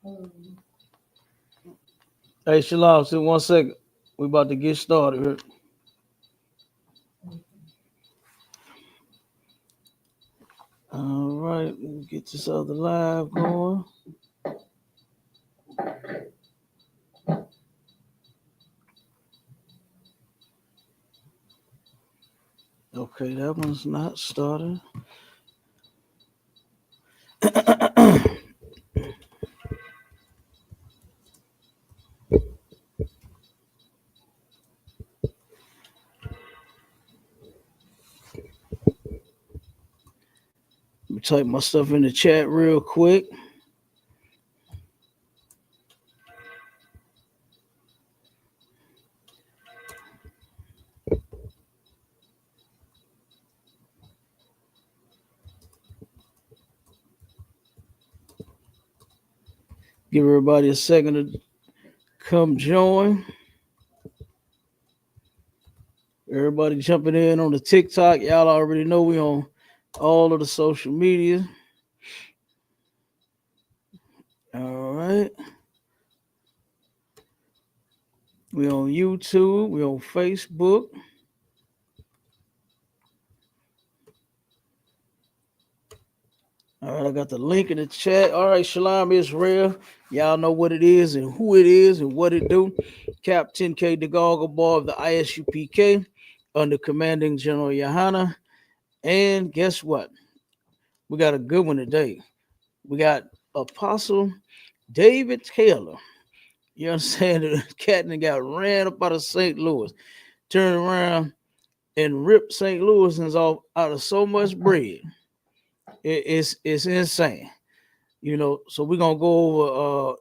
Hey, Shalom, see 1 second. We about to get started here. All right, let me get this other live going. Okay, that one's not started. Let me type my stuff in the chat real quick. Give everybody a second to come join. Everybody jumping in on the TikTok. Y'all already know we on all of the social media. All right. We on YouTube. We on Facebook. All right, I got the link in the chat. All right, Shalom Israel. Y'all know what it is and who it is and what it do. Captain K. DeGauga, bar of the ISUPK, under commanding General YAHANNA. And guess what? We got a good one today. We got Apostle David Taylor. You understand? The cat and got ran up out of St. Louis, turned around and ripped St. Louisans off out of so much bread. It's insane. You know, so we're gonna go over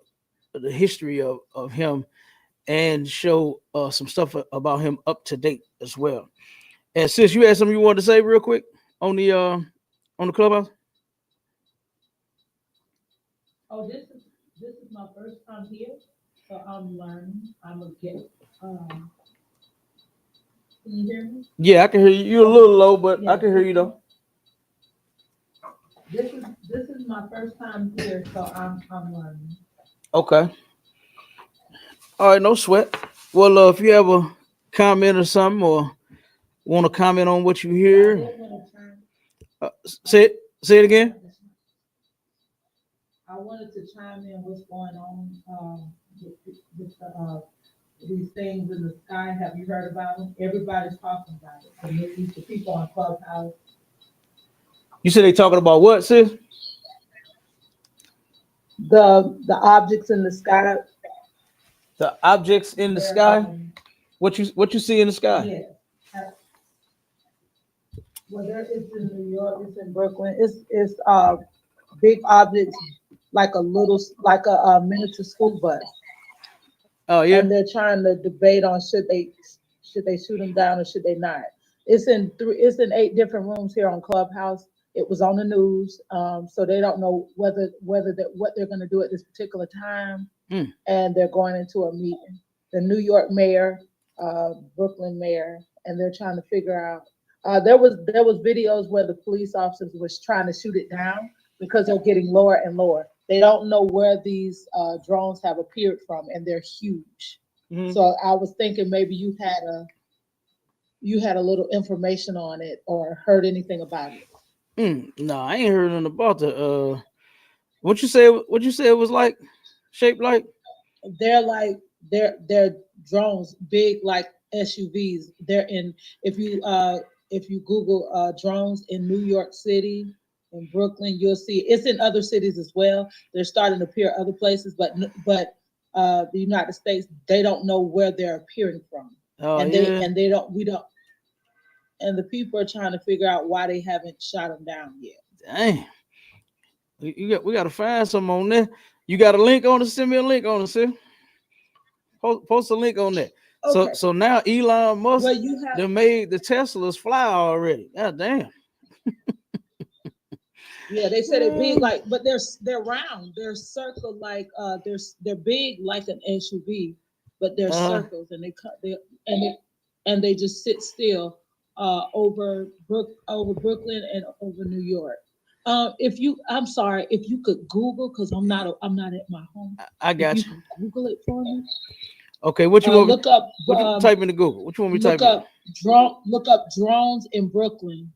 the history of him and show some stuff about him up to date as well. And sis, you had something you wanted to say real quick on the clubhouse? Oh, this is my first time here, so I'm learning. I'm a get. Can you hear me? Yeah, I can hear you. You're a little low, but I can hear you though. This is my first time here, so I'm learning. Okay. All right, no sweat. Well, if you have a comment or something, or want to comment on what you I hear, did want to chime. say it again. I wanted to chime in what's going on with these things in the sky. Have you heard about them? Everybody's talking about it. The news, the people on Clubhouse. You said they talking about what, sis? The objects in the sky. The objects in the They're sky. What you see in the sky? yeah. Well, there is in New York. It's in Brooklyn. It's big objects like like a miniature school bus, Oh yeah. and they're trying to debate on should they shoot them down or should they not. It's in 8 different rooms here on Clubhouse. It was on the news, so they don't know whether that what they're going to do at this particular time, Mm. and they're going into a meeting. The New York mayor, Brooklyn mayor, and they're trying to figure out. There was videos where the police officers was trying to shoot it down because they're getting lower and lower. They don't know where these drones have appeared from, and they're huge. Mm-hmm. So I was thinking maybe you had a little information on it or heard anything about it. No, I ain't heard nothing about the what you say. What you say it was like, shaped like? They're like they're drones, big like SUVs. They're in if you Google drones in New York City, in Brooklyn, you'll see it's in other cities as well. They're starting to appear other places, but the United States, they don't know where they're appearing from, Oh and they yeah. and they don't we don't and the people are trying to figure out why they haven't shot them down yet. Dang. We got to find some on there. You got a link on it? Send me a link on it, sis. Post a link on that. Okay. So now Elon Musk Well, you have they made the Teslas fly already. God damn. yeah. They said they're big, like, but they're round. They're circle like they're big like an SUV, but they're Uh circles, and they just sit still over Brooklyn and over New York. I'm sorry, if you could Google, because I'm not at my home. I If got you you. could Google it for me, Okay, what you want? look up, What you type into Google? What you want me to type in? look up drones in Brooklyn,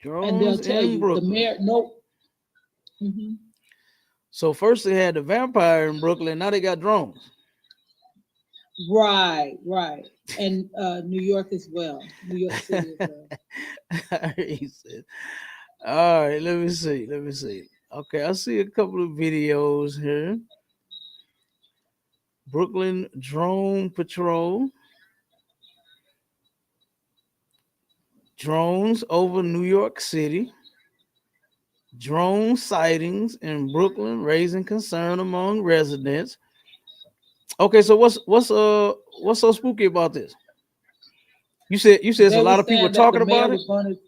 and they'll Drones tell in you the Brooklyn. mayor. No, hmm So first they had the vampire in Brooklyn. Now they got drones. right, right, and New York as well, New York City as well. He said, all right, let me see. Let me see. Okay, I see a couple of videos here. Brooklyn Drone Patrol. Drones over New York City. Drone sightings in Brooklyn raising concern among residents. Okay, so what's so spooky about this? You said it's a They were lot of people saying that the talking mayor about it. was going to.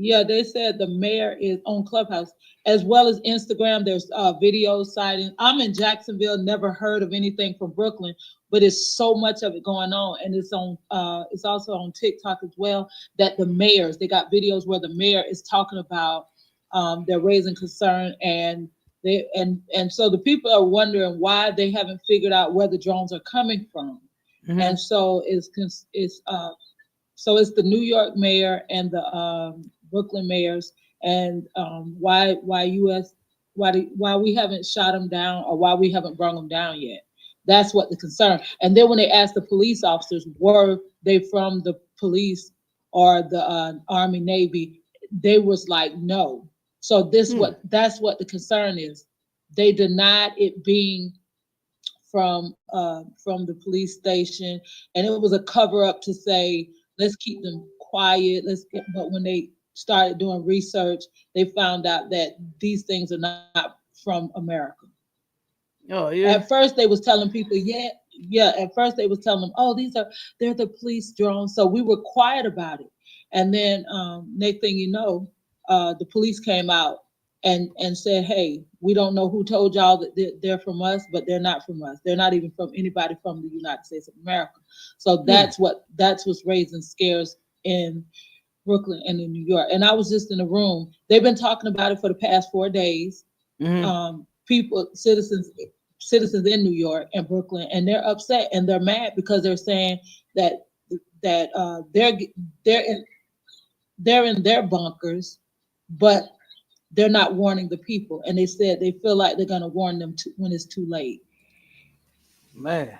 Yeah, they said the mayor is on Clubhouse as well as Instagram. There's videos citing. I'm in Jacksonville, never heard of anything from Brooklyn, but it's so much of it going on, and it's on. It's also on TikTok as well. That the mayors, they got videos where the mayor is talking about. They're raising concern, and so the people are wondering why they haven't figured out where the drones are coming from, Mhm. and so it's the New York mayor and the Brooklyn mayors, and why we haven't shot them down, or why we haven't brought them down yet. That's what the concern. And then when they asked the police officers, were they from the police or the Army Navy, they was like no. So Hmm. that's what the concern is. They denied it being from the police station, and it was a cover up to say let's keep them quiet. But when they started doing research, they found out that these things are not from America. Oh yeah. At first, they was telling people, yeah, yeah. At first, they was telling them, oh, they're the police drones. So we were quiet about it. And then next thing you know, the police came out and said, hey, we don't know who told y'all that they're from us, but they're not from us. They're not even from anybody from the United States of America. So Hmm. that's what's raising scares in Brooklyn and in New York. And I was just in a room. They've been talking about it for the past 4 days. Hmm. People, citizens in New York and Brooklyn, and they're upset and they're mad because they're saying that they're in they're in their bunkers, but they're not warning the people. And they said they feel like they're going to warn them when it's too late. Man,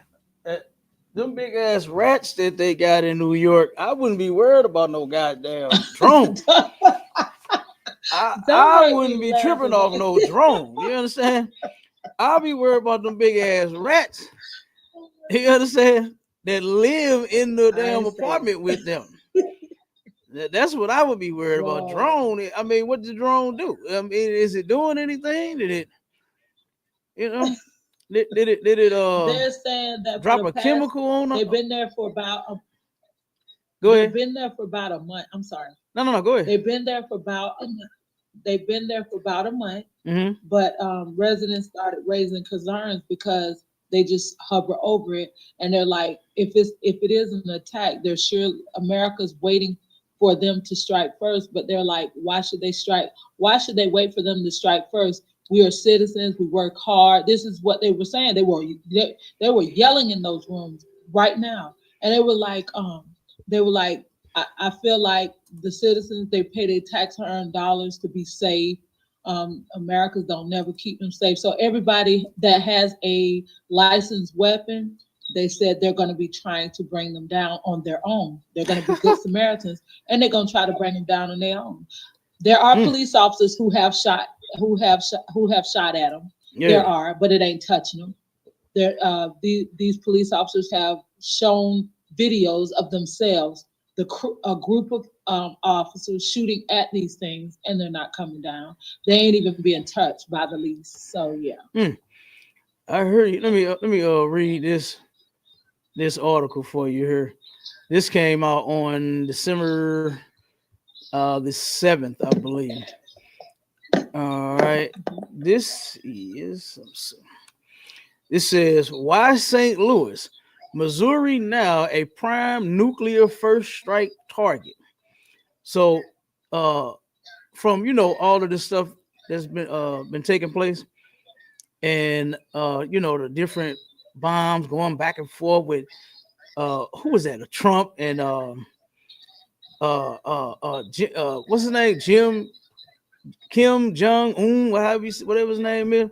them big ass rats that they got in New York, I wouldn't be worried about no goddamn drone. Don't I make wouldn't me be laugh tripping about off no drone. You understand? I'll be worried about them big ass rats. You understand? That live in the I damn understand. apartment with them. That's what I would be worried about. Whoa. Drone. I mean, what did the drone do? I mean, is it doing anything? Did it? You know? Did it They're saying that for drop the a past, chemical on them? they've been there for about Go they've ahead. been there for about a month. I'm sorry. No, no, no. Go ahead. They've been there for about a month. They've been there for about a month, Hmm. but residents started raising concerns because they just hover over it, and they're like, if it is an attack, they're sure America's waiting for them to strike first. But they're like, why should they strike? Why should they wait for them to strike first? We are citizens. We work hard. This is what they were saying. They were yelling in those rooms right now, and they were like, I feel like the citizens, they pay their tax earned dollars to be safe. Americans don't never keep them safe. So everybody that has a licensed weapon, they said they're going to be trying to bring them down on their own. They're going to be good Samaritans, and they're going to try to bring them down on their own. There are Mm. police officers who have shot at them. There Yeah. are, but it ain't touching them. These police officers have shown videos of themselves, a group of officers shooting at these things, and they're not coming down. They ain't even being touched by the least. So yeah. Mm. I heard you. Let me read this article for you here. This came out on December the 7th, I believe. All right. This is This says, why St. Louis, Missouri now a prime nuclear first strike target? So uh from all of this stuff that's been taking place, and the different bombs going back and forth with who was that? Trump and what's his name? Kim Jong Un, whatever his name is.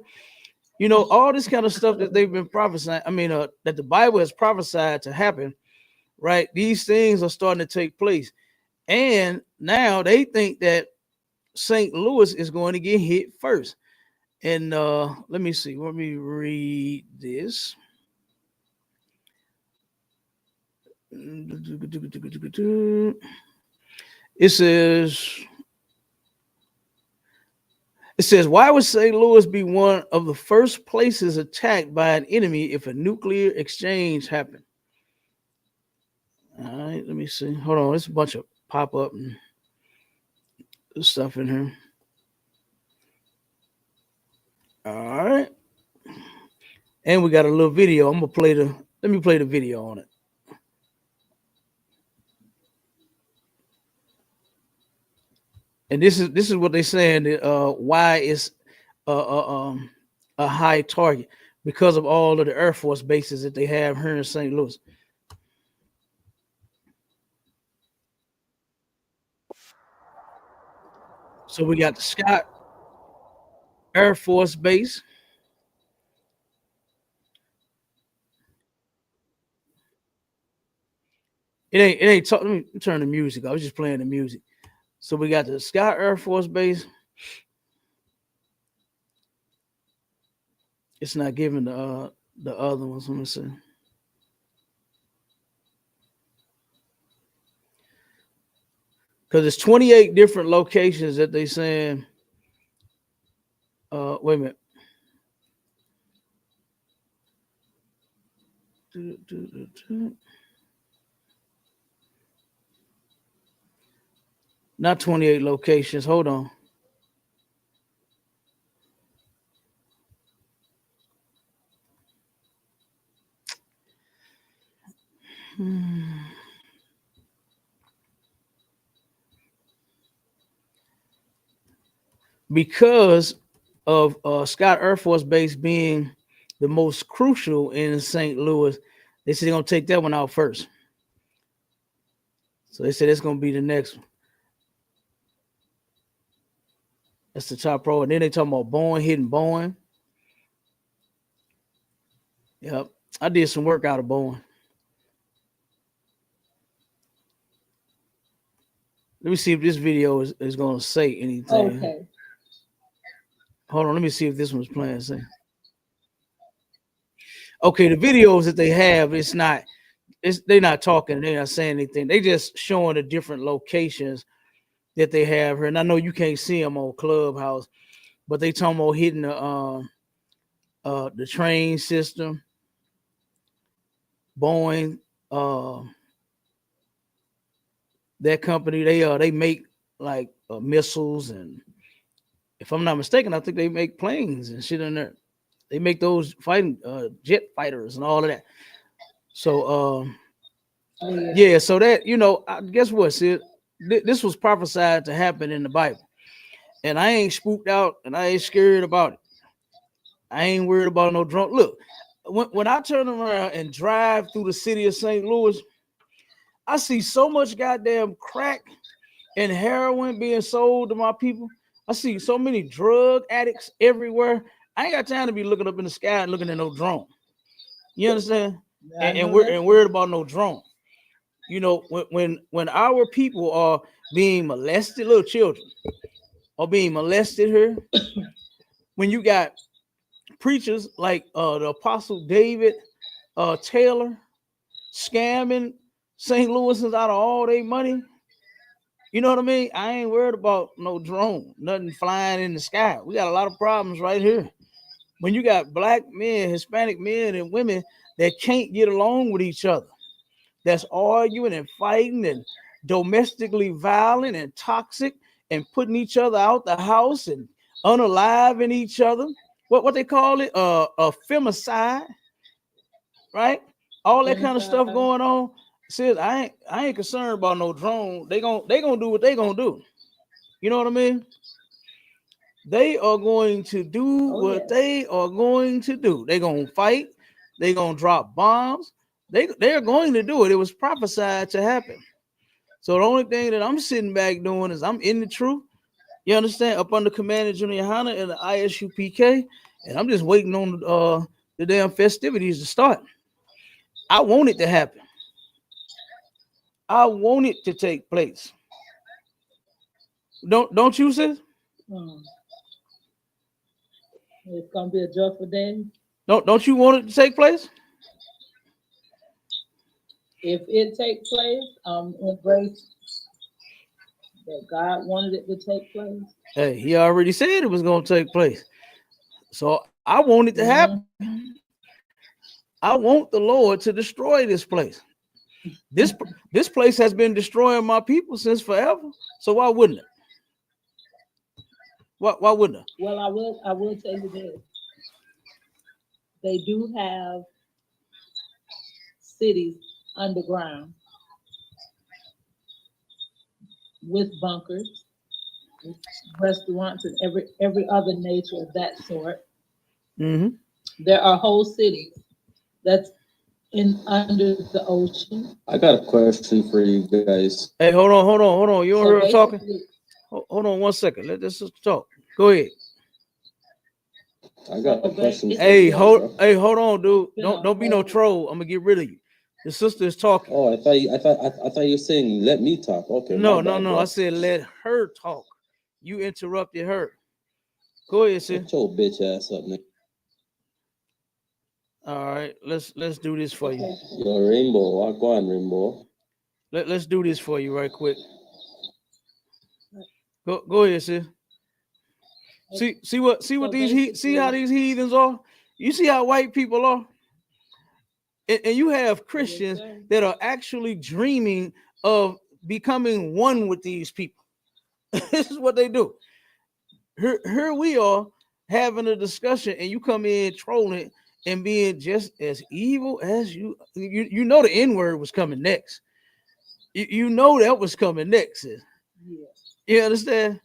All this kind of stuff that they've been prophesying. I mean, that the Bible has prophesied to happen. Right? These things are starting to take place, and now they think that St. Louis is going to get hit first. And let me see. Let me read this. It says, why would St. Louis be one of the first places attacked by an enemy if a nuclear exchange happened? All right, let me see. Hold on. There's a bunch of pop up and stuff in here. All right. And we got a little video. Let me play the video on it. And this is what they're saying. Why it's a high target, because of all of the Air Force bases that they have here in St. Louis. So we got the Scott Air Force Base. Let me turn the music. I was just playing the music. So we got the Scott Air Force Base. It's not giving the other ones. Let me see. Because it's 28 different locations that they saying. Wait a minute. Not 28 locations. Hold on. Because of Scott Air Force Base being the most crucial in St. Louis, they said they're going to take that one out first. So they said it's going to be the next one. That's the top row. And then they talking about Boeing hitting Boeing. Yep. I did some work out of Boeing. Let me see if this video is going to say anything. Okay. Hold on. Let me see if this one's playing. Okay, the videos that they have, they're not talking. They're not saying anything. They just showing the different locations that they have here. And I know you can't see them on Clubhouse, but they talking about hitting the train system, Boeing, that company. They make like missiles, and if I'm not mistaken, I think they make planes and shit in there. They make those fighting jet fighters and all of that. So yeah, so that I guess what, Sid, this was prophesied to happen in the Bible, and I ain't spooked out, and I ain't scared about it. I ain't worried about no drunk. Look, when I turn around and drive through the city of St. Louis, I see so much goddamn crack and heroin being sold to my people. I see so many drug addicts everywhere. I ain't got time to be looking up in the sky and looking at no drone. You understand? And worried about no drone. When our people are being molested, little children are being molested here, when you got preachers like the Apostle David Taylor scamming St. Louisans out of all their money, you know what I mean? I ain't worried about no drone, nothing flying in the sky. We got a lot of problems right here. When you got black men, Hispanic men and women that can't get along with each other, that's arguing and fighting and domestically violent and toxic and putting each other out the house and unaliving each other. What they call it? A femicide, right? All that kind of stuff going on. Says I ain't concerned about no drone. They gonna do what they gonna do. You know what I mean? They are going to do Oh what yes. they are going to do. They're going to fight. They're going to drop bombs. They're going to do it. It was prophesied to happen. So the only thing that I'm sitting back doing is I'm in the truth. You understand? Up under Commander Junior YAHANNA and the ISUPK, and I'm just waiting on the damn festivities to start. I want it to happen. I want it to take place. Don't you, sis? Hmm. It's gonna be a joyful day. Don't you want it to take place? If it take place, embrace that God wanted it to take place. Hey, he already said it was gonna take place. So I want it to happen. Mm-hmm. I want the Lord to destroy this place. This this place has been destroying my people since forever. So why wouldn't it? Why wouldn't it? Well, I will tell you this. They do have cities underground with bunkers, with restaurants, and every other nature of that sort. Mm-hmm. There are whole cities that's in under the ocean. I got a question for you guys. Hey, hold on. You don't So hear her talking? basically, Hold on 1 second. Let this sister talk. Go ahead. I got a question for Hey, you guys, bro. hold on, dude. been a Don't be no whole troll. I'm gonna get rid of you. The sister is talking. Oh, I thought you were saying let me talk. Okay, my bad, No. I bro. said let her talk. You interrupted her. Go ahead, sis. Shut your bitch ass up, nigga. All right, let's do this for you. Yo, Rainbow, walk on, Rainbow. Let's do this for you right quick. Go ahead, sis. See what so see how basically, these heathens are. You see how white people are, and you have yes, Christians sir. that are actually dreaming of becoming one with these people. This is what they do. Here we are having a discussion, and you come in trolling and being just as evil as you know the N word was coming next. You know that was coming next. Sis. Yeah. You understand?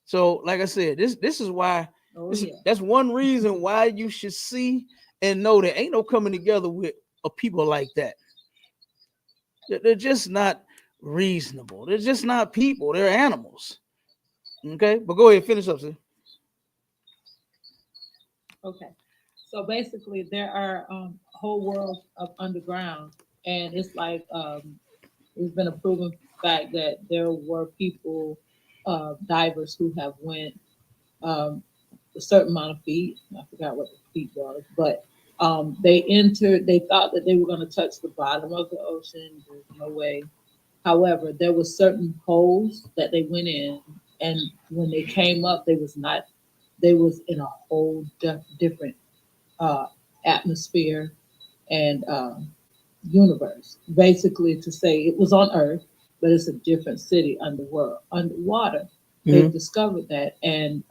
So, like I said, this is why Oh yeah. that's one reason why you should see and know there ain't no coming together with a people like that. They're just not reasonable. They're just not people. They're animals. Okay, but go ahead, finish up, sir. Okay. So basically, there are whole worlds of underground, and it's like it's been a proven fact that there were people, divers who have went um, a certain amount of feet. I forgot what the feet was, but they entered. They thought that they were going to touch the bottom of the ocean. There's no way. However, there was certain holes that they went in, and when they came up, they was not. They was in a whole different uh, atmosphere and universe. Basically, to say it was on Earth, but it's a different city underwater. They've Mhm. discovered that, and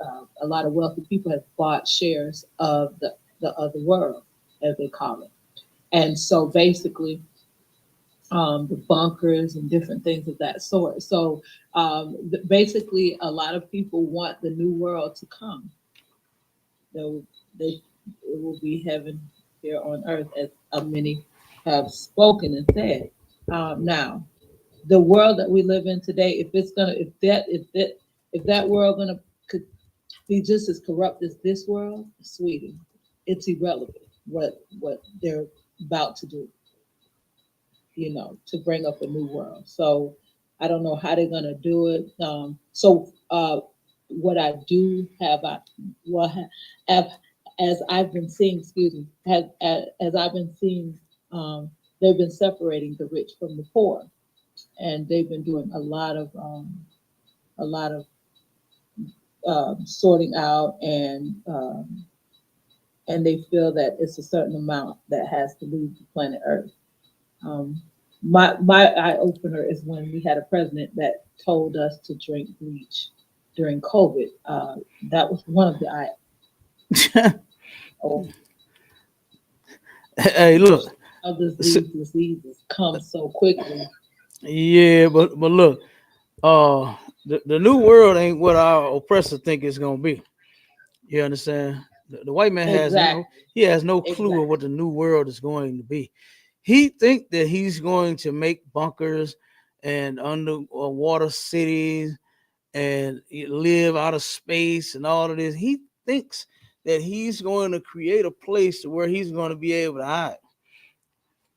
a lot of wealthy people have bought shares of the other world, as they call it. And so, basically, the bunkers and different things of that sort. So, basically, a lot of people want the new world to come. They it will be heaven here on earth, as many have spoken and said. Now, the world that we live in today, if that world gonna could be just as corrupt as this world, sweetie, it's irrelevant what they're about to do, to bring up a new world. So I don't know how they're gonna do it. What I do have, have, as I've been seeing, excuse me, as I've been seeing, they've been separating the rich from the poor, and they've been doing a lot of sorting out, and they feel that it's a certain amount that has to leave the planet Earth. Um, my eye opener is when we had a president that told us to drink bleach during COVID. That was one of the eye oh, Hey, look. others. s- These diseases come so quickly. Yeah, but look. Uh, the new world ain't what our oppressor think it's gonna be. You understand? The white man has Exactly. no clue Exactly. of what the new world is going to be. He think that he's going to make bunkers and underwater cities and live out of space and all of this. He thinks that he's going to create a place where he's going to be able to hide.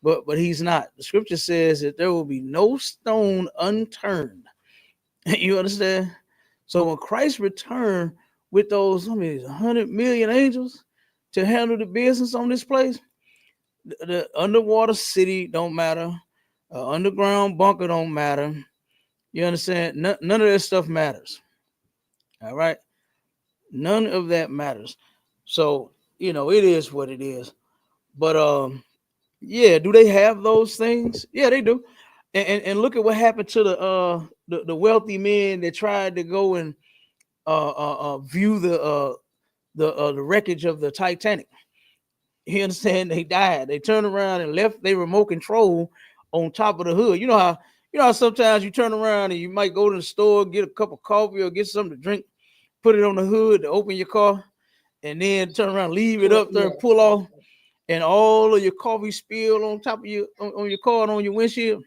But he's not. The scripture says that there will be no stone unturned. You understand? So when Christ returned with those 100 million angels to handle the business on this place, the underwater city don't matter, underground bunker don't matter. You understand? None of that stuff matters. All right, none of that matters. So it is what it is. But yeah, do they have those things? Yeah, they do. And look at what happened to the wealthy men that tried to go and view the wreckage of the Titanic. You understand? They died. They turned around and left their remote control on top of the hood. You know how sometimes you turn around and you might go to the store, get a cup of coffee or get something to drink, put it on the hood to open your car, and then turn around, leave it up there, Yes. and pull off, and all of your coffee spilled on top of on your car and on your windshield.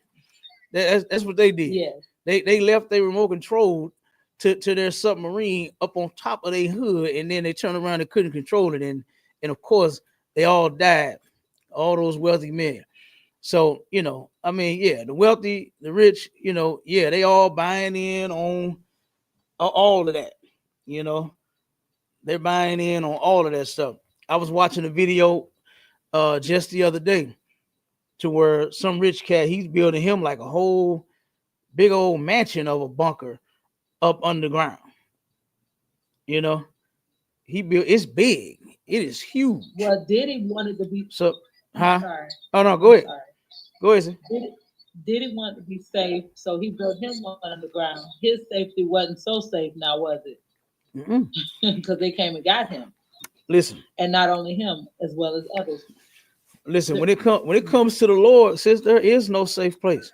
That's what they did. Yes. They left their remote control to their submarine up on top of their hood, and then they turned around and couldn't control it, and of course they all died, all those wealthy men. So yeah, the wealthy, the rich, yeah, they all buying in on all of that. You know, they're buying in on all of that stuff. I was watching a video just the other day to where some rich cat, he's building him like a whole big old mansion of a bunker up underground. You know, it's big, it is huge. Well, Diddy wanted to be. So, I'm huh? sorry. Oh no, go I'm ahead, sorry. go ahead. Sir. Diddy wanted to be safe, so he built him one underground. His safety wasn't so safe now, was it? Mm-mm. Because they came and got him, Listen, and not only him, as well as others. listen. When it comes to the Lord, sis, there is no safe place.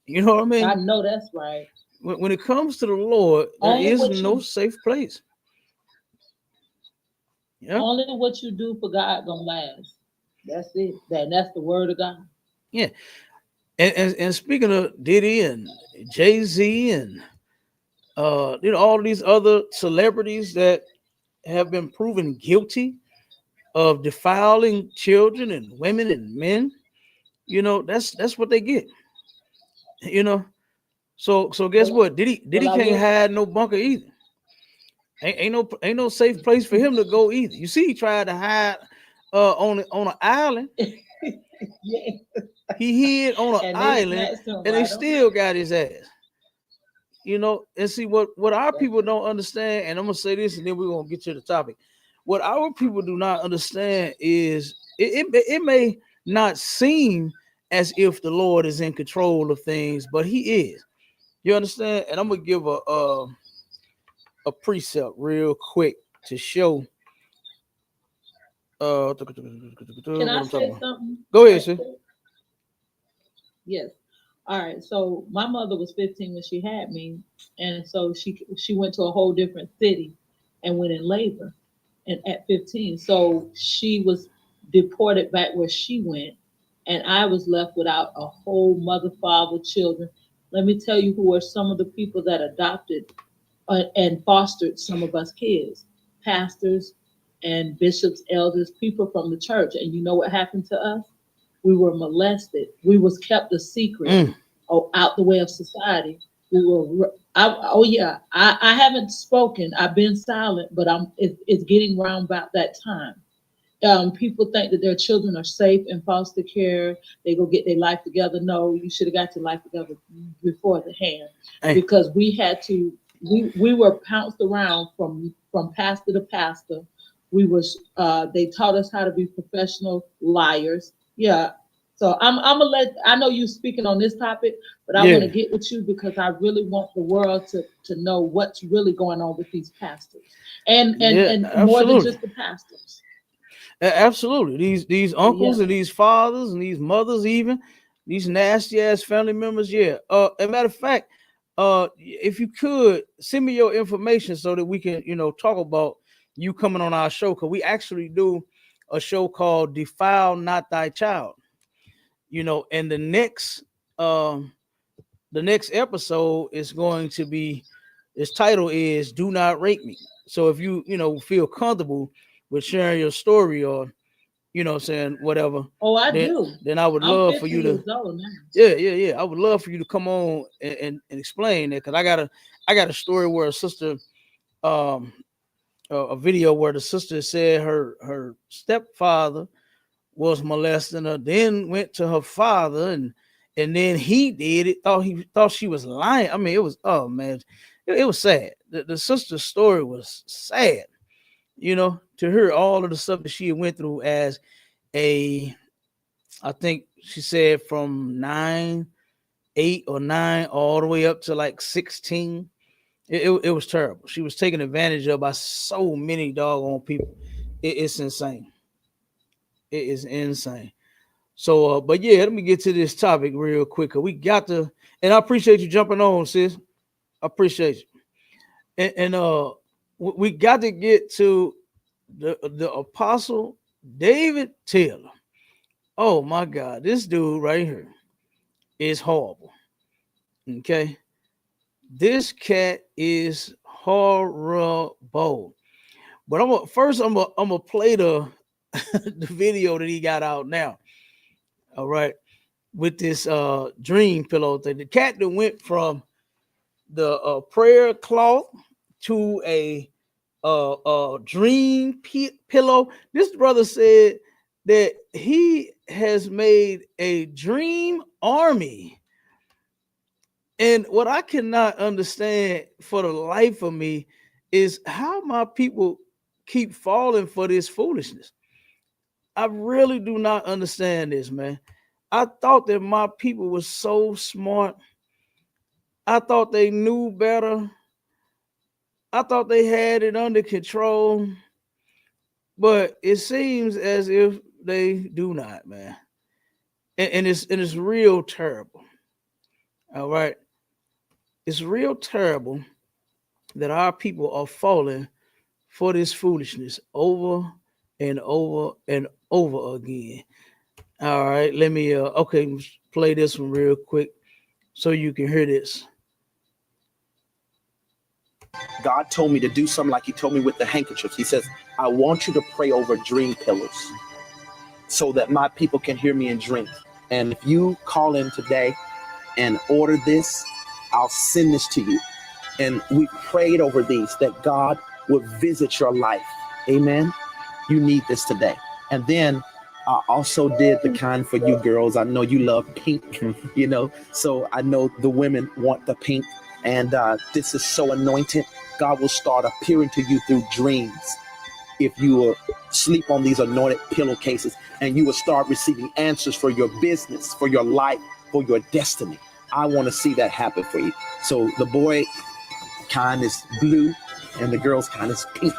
You know what I I mean? know that's right. When it comes to the Lord, there Only is what no you safe place. Yeah, only what you do for God gonna last. That's it. That's the word of God. yeah. And speaking of Diddy and Jay-Z and all these other celebrities that have been proven guilty of defiling children and women and men, that's what they get. You know. So guess Well, what? Diddy well, I can't will. hide no bunker either. Ain't no safe place for him to go either. You see, he tried to hide on an island. Yeah, He hid on an and they island, snatched him and they right on still up. got his ass. And see what our That's people don't understand. And I'm gonna say this, and then we're gonna get to the topic. What our people do not understand is it may not seem as if the Lord is in control of things, but He is. You understand? And I'm gonna give a precept real quick to show what Can I I'm talking say about. something Go ahead, right sir. quick? Yes. All right. So my mother was 15 when she had me, and so she went to a whole different city and went in labor, and at 15, so she was deported back where she went, and I was left without a whole mother, father, children. Let me tell you who are some of the people that adopted and fostered some of us kids: pastors and bishops, elders, people from the church. And you know what happened to us? We were molested. We was kept a secret, Mm. out the way of society. We were. Oh yeah. I haven't spoken. I've been silent, but it's getting around about that time. People think that their children are safe in foster care. They go get their life together. No, you should have got your life together before the hand, Hey, because we had to. We were pounced around from pastor to pastor. We was they taught us how to be professional liars. Yeah. So I'm gonna let, I know you speaking on this topic, but I want yeah, to get with you because I really want the world to know what's really going on with these pastors, yeah, and more than absolutely. just the pastors. Absolutely. These uncles Yeah. and these fathers and these mothers, even these nasty ass family members. Yeah. As a matter of fact, if you could send me your information so that we can, talk about you coming on our show, because we actually do a show called Defile Not Thy Child. And the next episode is going to be, its title is Do Not Rape Me. So if you feel comfortable with sharing your story, or saying whatever, Oh, I then do. then I would I'm love 50 for you years to, old now. yeah, I would love for you to come on and explain that, because I got a story where a sister, um a video where the sister said her stepfather was molesting her, then went to her father, and then he did it, thought she was lying. I mean, it was, oh man, it was sad. The sister's story was sad, to hear all of the stuff that she went through as a, I think she said from 8 or 9 all the way up to like 16. It was terrible. She was taken advantage of by so many doggone people. It's insane. It is insane. So, but yeah, let me get to this topic real quick. We got to, and I appreciate you jumping on, sis. I appreciate you. And we got to get to the Apostle David Taylor. Oh my God, this dude right here is horrible. Okay, this cat is horrible. But I'm gonna play the the video that he got out now. All right, with this dream pillow thing. The cat that went from the prayer cloth to a dream pillow. This brother said that he has made a dream army. And what I cannot understand for the life of me is how my people keep falling for this foolishness. I really do not understand this, man. I thought that my people were so smart. I thought they knew better. I thought they had it under control. But it seems as if they do not, man. And it's real terrible. All right. It's real terrible that our people are falling for this foolishness over and over and over again. All right, let me okay, play this one real quick so you can hear this. God told me to do something like he told me with the handkerchiefs. He says, I want you to pray over dream pillows so that my people can hear me in dreams. And if you call in today and order this, I'll send this to you. And we prayed over these that God would visit your life. Amen. You need this today. And then I also did the kind for you girls. I know you love pink, so I know the women want the pink. And this is so anointed. God will start appearing to you through dreams if you will sleep on these anointed pillowcases, and you will start receiving answers for your business, for your life, for your destiny. I want to see that happen for you. So the boy kind is blue and the girl's kind is pink.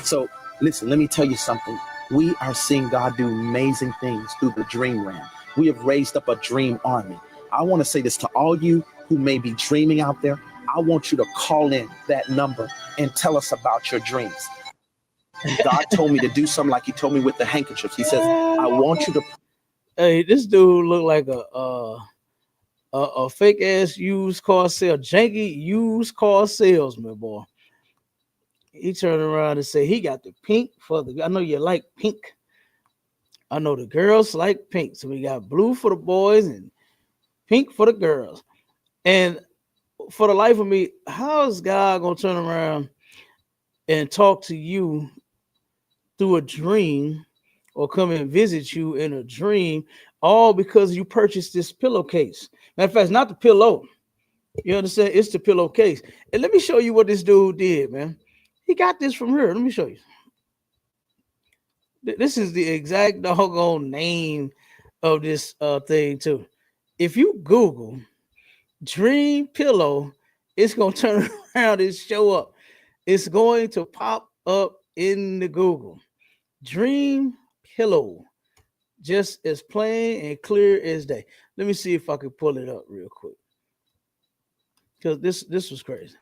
So listen, let me tell you something. We are seeing God do amazing things through the dream realm. We have raised up a dream army. I want to say this to all you who may be dreaming out there. I want you to call in that number and tell us about your dreams. God told me to do something like he told me with the handkerchiefs. He says, I want you to. Hey, this dude look like a fake ass used car janky used car salesman, boy. He turned around and said he got the pink for the. I know you like pink. I know the girls like pink, so we got blue for the boys and pink for the girls. And for the life of me, how is God gonna turn around and talk to you through a dream, or come and visit you in a dream, all because you purchased this pillowcase? Matter of fact, it's not the pillow. You understand? It's the pillowcase. And let me show you what this dude did, man. He got this from here. Let me show you. This is the exact doggone name of this thing too. If you Google dream pillow, it's gonna turn around and show up. It's going to pop up in the Google. Dream pillow, just as plain and clear as day. Let me see if I can pull it up real quick. because this was crazy.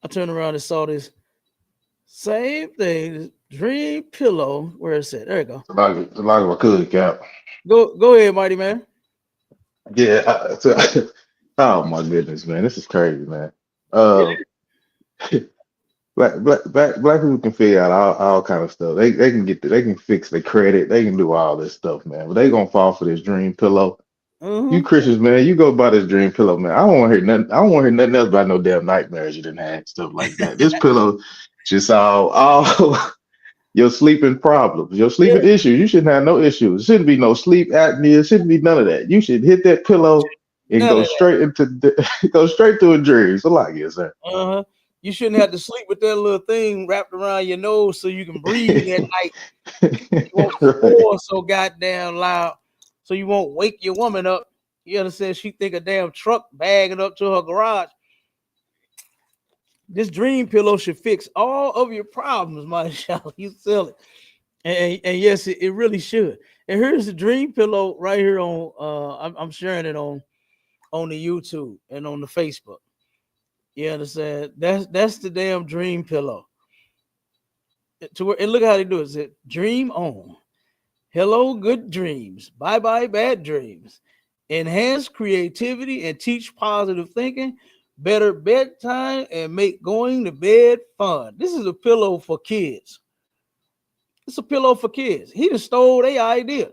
I turned around and saw this same thing, dream pillow. Where is it? There you go. A lot of I could, Cap. Go ahead, mighty man. Yeah. Oh my goodness, man, this is crazy, man. Yeah. Uh, black people can figure out all kind of stuff. They can they can fix their credit. They can do all this stuff, man. But they gonna fall for this dream pillow. You Mm-hmm. Christians, man, you go buy this dream pillow, man. I don't want to hear nothing. I don't want to hear nothing else about no damn nightmares you didn't have, stuff like that. This pillow, just all your sleeping problems, your Yeah. sleeping issues. You shouldn't have no issues. Shouldn't be no sleep apnea. Shouldn't be none of that. You should hit that pillow and None go of straight into go straight to a dream. So like yes, sir. that. Uh-huh. You shouldn't have to sleep with that little thing wrapped around your nose so you can breathe at night. You won't Right. snore so goddamn loud, so you won't wake your woman up. You understand? She think a damn truck bagging up to her garage. This dream pillow should fix all of your problems, my child. You sell it, and yes, it really should. And here's the dream pillow right here on. I'm sharing it on the YouTube and on the Facebook. You understand? That's the damn dream pillow. And look how they do it. It said, dream on. Hello, good dreams. Bye bye, bad dreams. Enhance creativity and teach positive thinking. Better bedtime and make going to bed fun. This is a pillow for kids. It's a pillow for kids. He just stole their idea.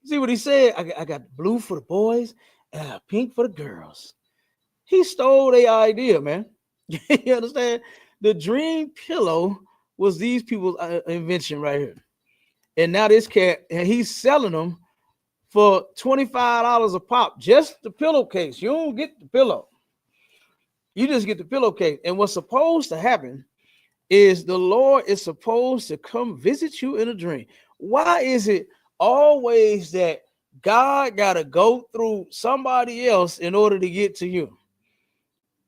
See what he said? I got blue for the boys and pink for the girls. He stole their idea, man. You understand? The dream pillow was these people's invention right here. And now this cat, and he's selling them for $25 a pop. Just the pillowcase. You don't get the pillow. You just get the pillowcase. And what's supposed to happen is the Lord is supposed to come visit you in a dream. Why is it always that God got to go through somebody else in order to get to you?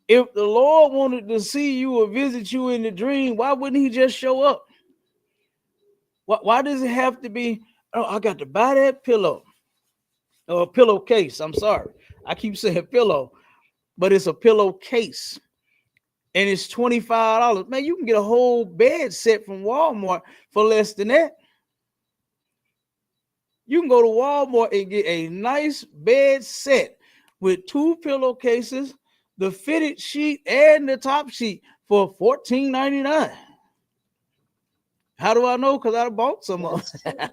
If the Lord wanted to see you or visit you in the dream, why wouldn't he just show up? Why does it have to be, oh, I got to buy that pillow or pillowcase? I'm sorry. I keep saying pillow, but it's a pillowcase. And it's $25. Man, you can get a whole bed set from Walmart for less than that. You can go to Walmart and get a nice bed set with 2 pillowcases, the fitted sheet, and the top sheet for $14.99. How do I know? Because I bought some of them.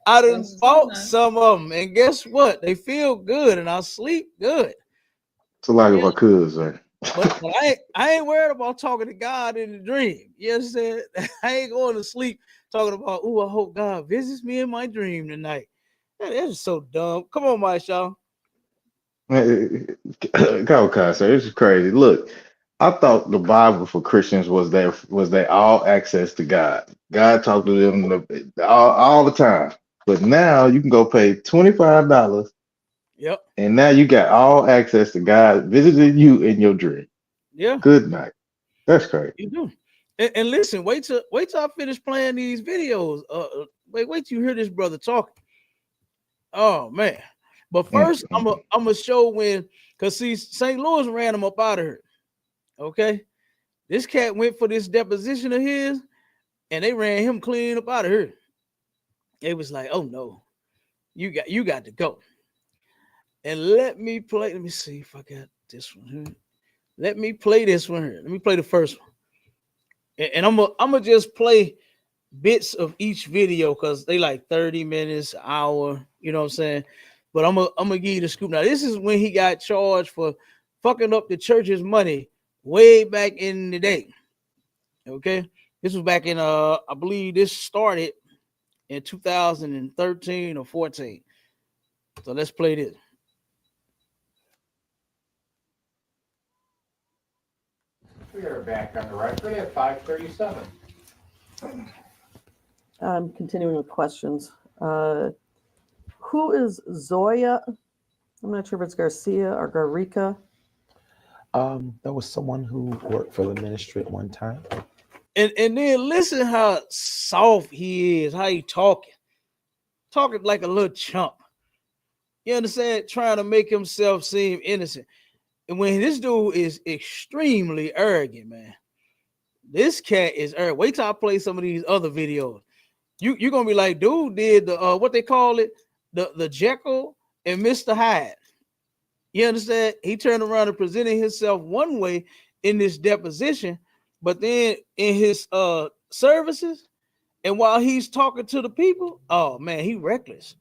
I done bought some of them. And guess what? They feel good and I sleep good. So like if I could, sir. But I ain't worried about talking to God in the dream. You understand? I ain't going to sleep talking about, oh, I hope God visits me in my dream tonight. That is so dumb. Come on, my show. Go, sir. This is crazy. Look, I thought the Bible for Christians was they all access to God. God talked to them all the time. But now you can go pay $25. Yep. And now you got all access to God visiting you in your dream. Yeah. Good night. That's crazy. You do. And listen, wait till I finish playing these videos. Wait till you hear this brother talking. Oh man. But first, I'm gonna show when, because see, St. Louis ran him up out of here. Okay. This cat went for this deposition of his, and they ran him clean up out of here. It was like, oh no, you got to go. And let me see if I got this one here. Let me play this one here. Let me play the first one. And I'm gonna just play bits of each video because they like 30 minutes, an hour, you know what I'm saying? But I'm gonna give you the scoop. Now, this is when he got charged for fucking up the church's money way back in the day. Okay. This was back in I believe this started in 2013 or 14. So let's play this. We are back on the record at 5:37. I'm continuing with questions. Who is Zoya? I'm not sure if it's Garcia or Garrica. There was someone who worked for the ministry at one time. And then listen how soft he is, how he talking like a little chump. You understand? Trying to make himself seem innocent. And when this dude is extremely arrogant, man. This cat is arrogant. Wait till I play some of these other videos. You're gonna be like, dude did the what they call it, the Jekyll and Mr. Hyde. You understand? He turned around and presented himself one way in this deposition, but then in his services, and while he's talking to the people, oh man, he reckless.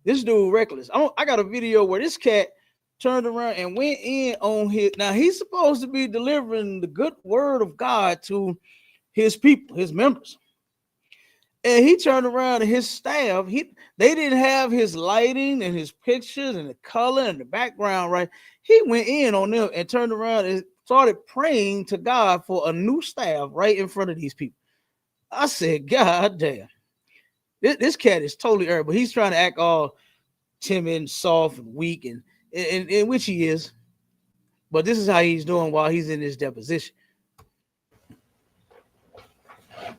This dude reckless. I got a video where this cat turned around and went in on his. Now he's supposed to be delivering the good word of God to his people, his members. And he turned around and his staff, they didn't have his lighting and his pictures and the color and the background right. He went in on them and turned around and started praying to God for a new staff right in front of these people. I said, God damn. This cat is totally arrogant, but he's trying to act all timid and soft and weak, and in which he is. But this is how he's doing while he's in this deposition.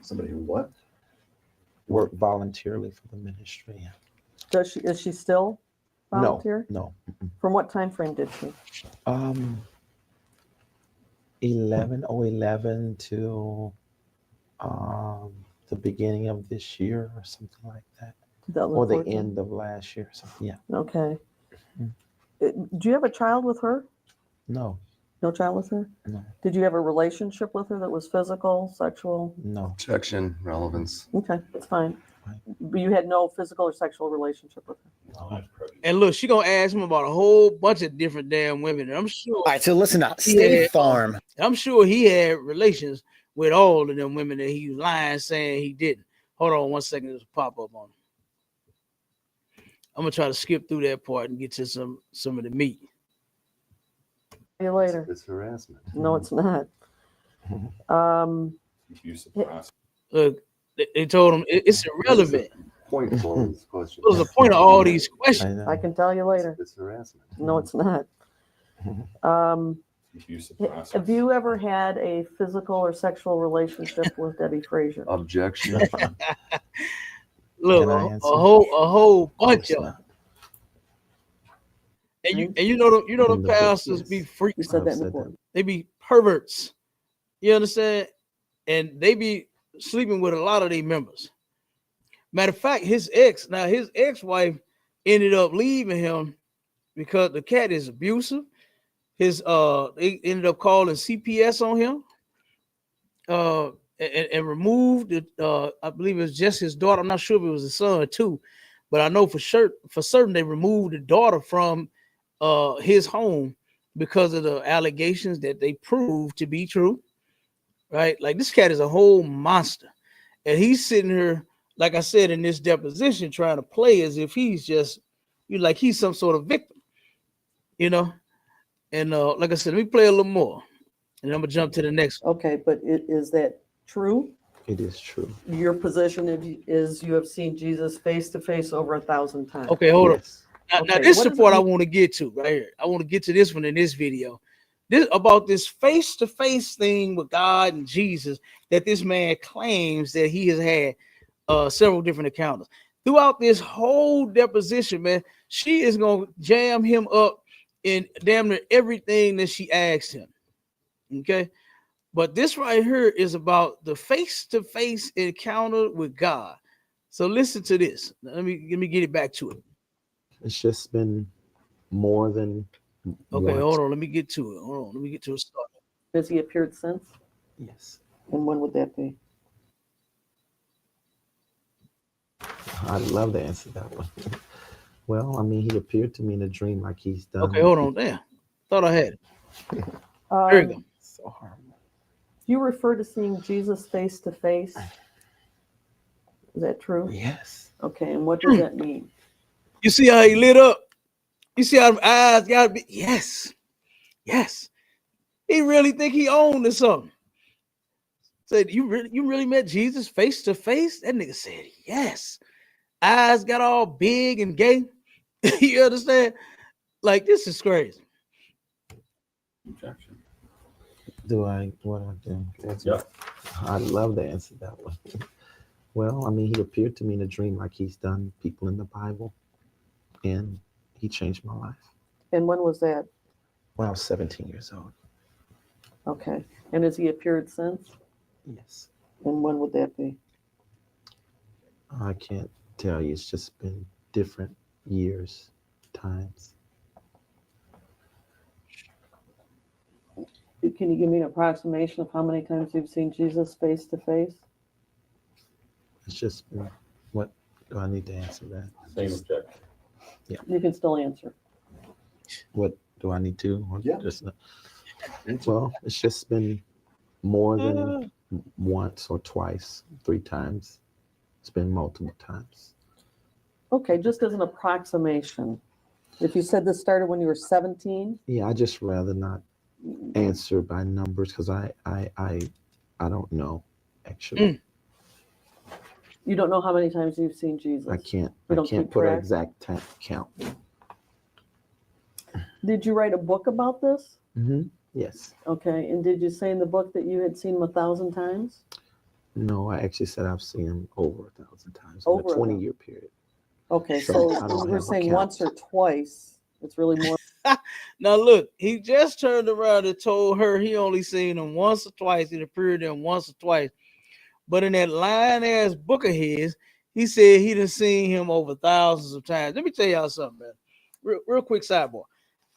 Somebody who what? Work voluntarily for the ministry. Is she still volunteer? No. From what time frame did she? 11 to the beginning of this year or something like that, or the 2014? end of last year or something. Yeah. Okay. Do you have a child with her? No. No child with her? No. Did you have a relationship with her that was physical, sexual? No. Objection, relevance. Okay, that's fine. But you had no physical or sexual relationship with her? No. And look, she gonna ask him about a whole bunch of different damn women. And I'm sure. All right, so listen up. State Farm. I'm sure he had relations with all of them women that he was lying saying he didn't. Hold on 1 second, there's a pop up on him. I'm gonna try to skip through that part and get to some of the meat. See you later. It's harassment. No, it's not. Look, they told him it's irrelevant. Point for this question. What was the point of all these questions? I can tell you later. It's harassment. No, it's not. Have you ever had a physical or sexual relationship with Debbie Frazier? Objection. Look, Can I a answer? whole bunch It's of them. not. And you know the In the book, pastors yes. be You freaks. said that I've said before. that. They be perverts. You understand? And they be sleeping with a lot of their members. Matter of fact, his ex-wife ended up leaving him because the cat is abusive. They ended up calling CPS on him. And removed it. I believe it was just his daughter. I'm not sure if it was his son too, but I know for certain they removed the daughter from his home because of the allegations that they proved to be true. Right? Like this cat is a whole monster, and he's sitting here, like I said, in this deposition, trying to play as if he's just like he's some sort of victim, you know. And like I said, let me play a little more, and I'm gonna jump to the next one. Okay, but is that true? It is true. Your position is you have seen Jesus face to face over 1,000 times. Okay, hold Yes. on. Now Okay, this is what the does it part I mean? want to get to right here. I want to get to this one in this video. This about this face-to-face thing with God and Jesus that this man claims that he has had several different encounters. Throughout this whole deposition, man, she is gonna jam him up in damn near everything that she asked him. Okay. But this right here is about the face-to-face encounter with God. So listen to this. Let me get it back to it. It's just been more than Okay, once. hold on. Let me get to it. Hold on. Let me get to it. Start. Has he appeared since? Yes. And when would that be? I'd love to answer that one. Well, I mean, he appeared to me in a dream like he's done. Okay, hold on. Damn. Thought I had it. There you go. So horrible. You refer to seeing Jesus face to face. Is that true? Yes. Okay, and what does that mean? You see how he lit up? You see how them eyes gotta be? Yes. Yes. He really think he owned or something. Said, you really met Jesus face to face? That nigga said, yes. Eyes got all big and gay. You understand? Like, this is crazy. Objection. What do I do? Yeah. I'd love to answer that one. Well, I mean, he appeared to me in a dream like he's done people in the Bible. And he changed my life And when was that? when I was 17 years old. Okay. And has he appeared since? Yes. And when would that be? I can't tell you. It's just been different years, times. Can you give me an approximation of how many times you've seen Jesus face to face? It's just been, what do I need to answer that? Same objection. You can still answer. What do I need to? Or Yeah. just, well, it's just been more than once or twice, 3 times. It's been multiple times. Okay, just as an approximation. If you said this started when you were 17, Yeah, I just rather not answer by numbers because I don't know actually. you don't know how many times you've seen Jesus. I can't You don't keep put an track? exact count. Did you write a book about this? Mm-hmm. Yes. Okay, and did you say in the book that you had seen him 1,000 times? No, I actually said I've seen him over 1,000 times Over in a 20-year period. Okay, So so I don't when you were have a saying count. once or twice, it's really more. Now look, he just turned around and told her he only seen him once or twice. He appeared in once or twice. But in that lying ass book of his, he said he done seen him over thousands of times. Let me tell y'all something, man. Real quick sidebar.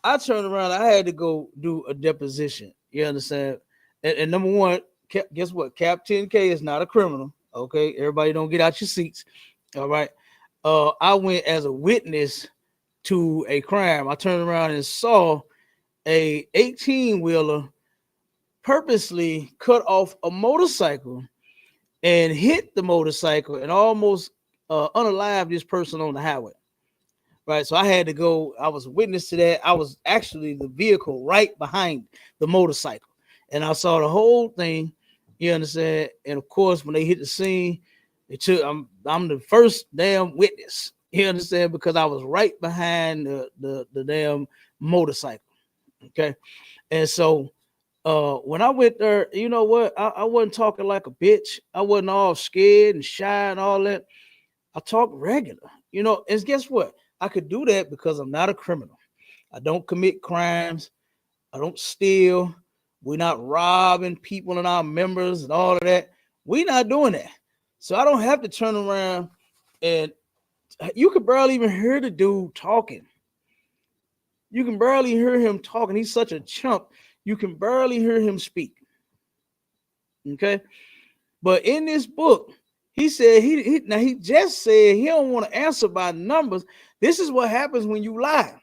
I turned around, I had to go do a deposition. You understand? And number one, guess what? Cap 10K is not a criminal. Okay, everybody don't get out your seats. All right. I went as a witness to a crime. I turned around and saw a 18-wheeler purposely cut off a motorcycle and hit the motorcycle and almost unalive this person on the highway. Right. So I had to go. I was a witness to that. I was actually the vehicle right behind the motorcycle. And I saw the whole thing. You understand? And of course, when they hit the scene, they took I'm the first damn witness. You understand? Because I was right behind the damn motorcycle. Okay. And so when I went there, you know what? I wasn't talking like a bitch. I wasn't all scared and shy and all that. I talk regular, you know, and guess what? I could do that because I'm not a criminal. I don't commit crimes. I don't steal. We're not robbing people and our members and all of that. We're not doing that. So I don't have to turn around and you could barely even hear the dude talking. You can barely hear him talking. He's such a chump. You can barely hear him speak. Okay. But in this book, he said he just said he don't want to answer by numbers. This is what happens when you lie.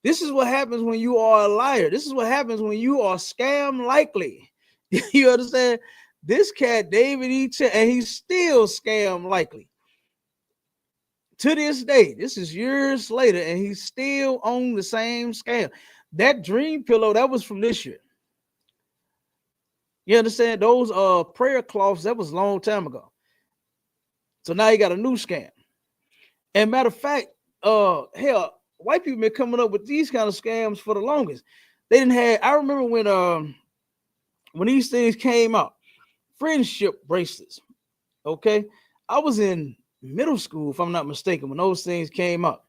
This is what happens when you are a liar. This is what happens when you are scam likely. You understand? This cat, David and he's still scam likely. To this day, this is years later, and he's still on the same scam. That dream pillow, that was from this year. You understand? Those prayer cloths, that was a long time ago. So now you got a new scam. And matter of fact, hell, white people been coming up with these kind of scams for the longest. They didn't have. I remember when these things came out, friendship bracelets. Okay, I was in middle school, if I'm not mistaken, when those things came out,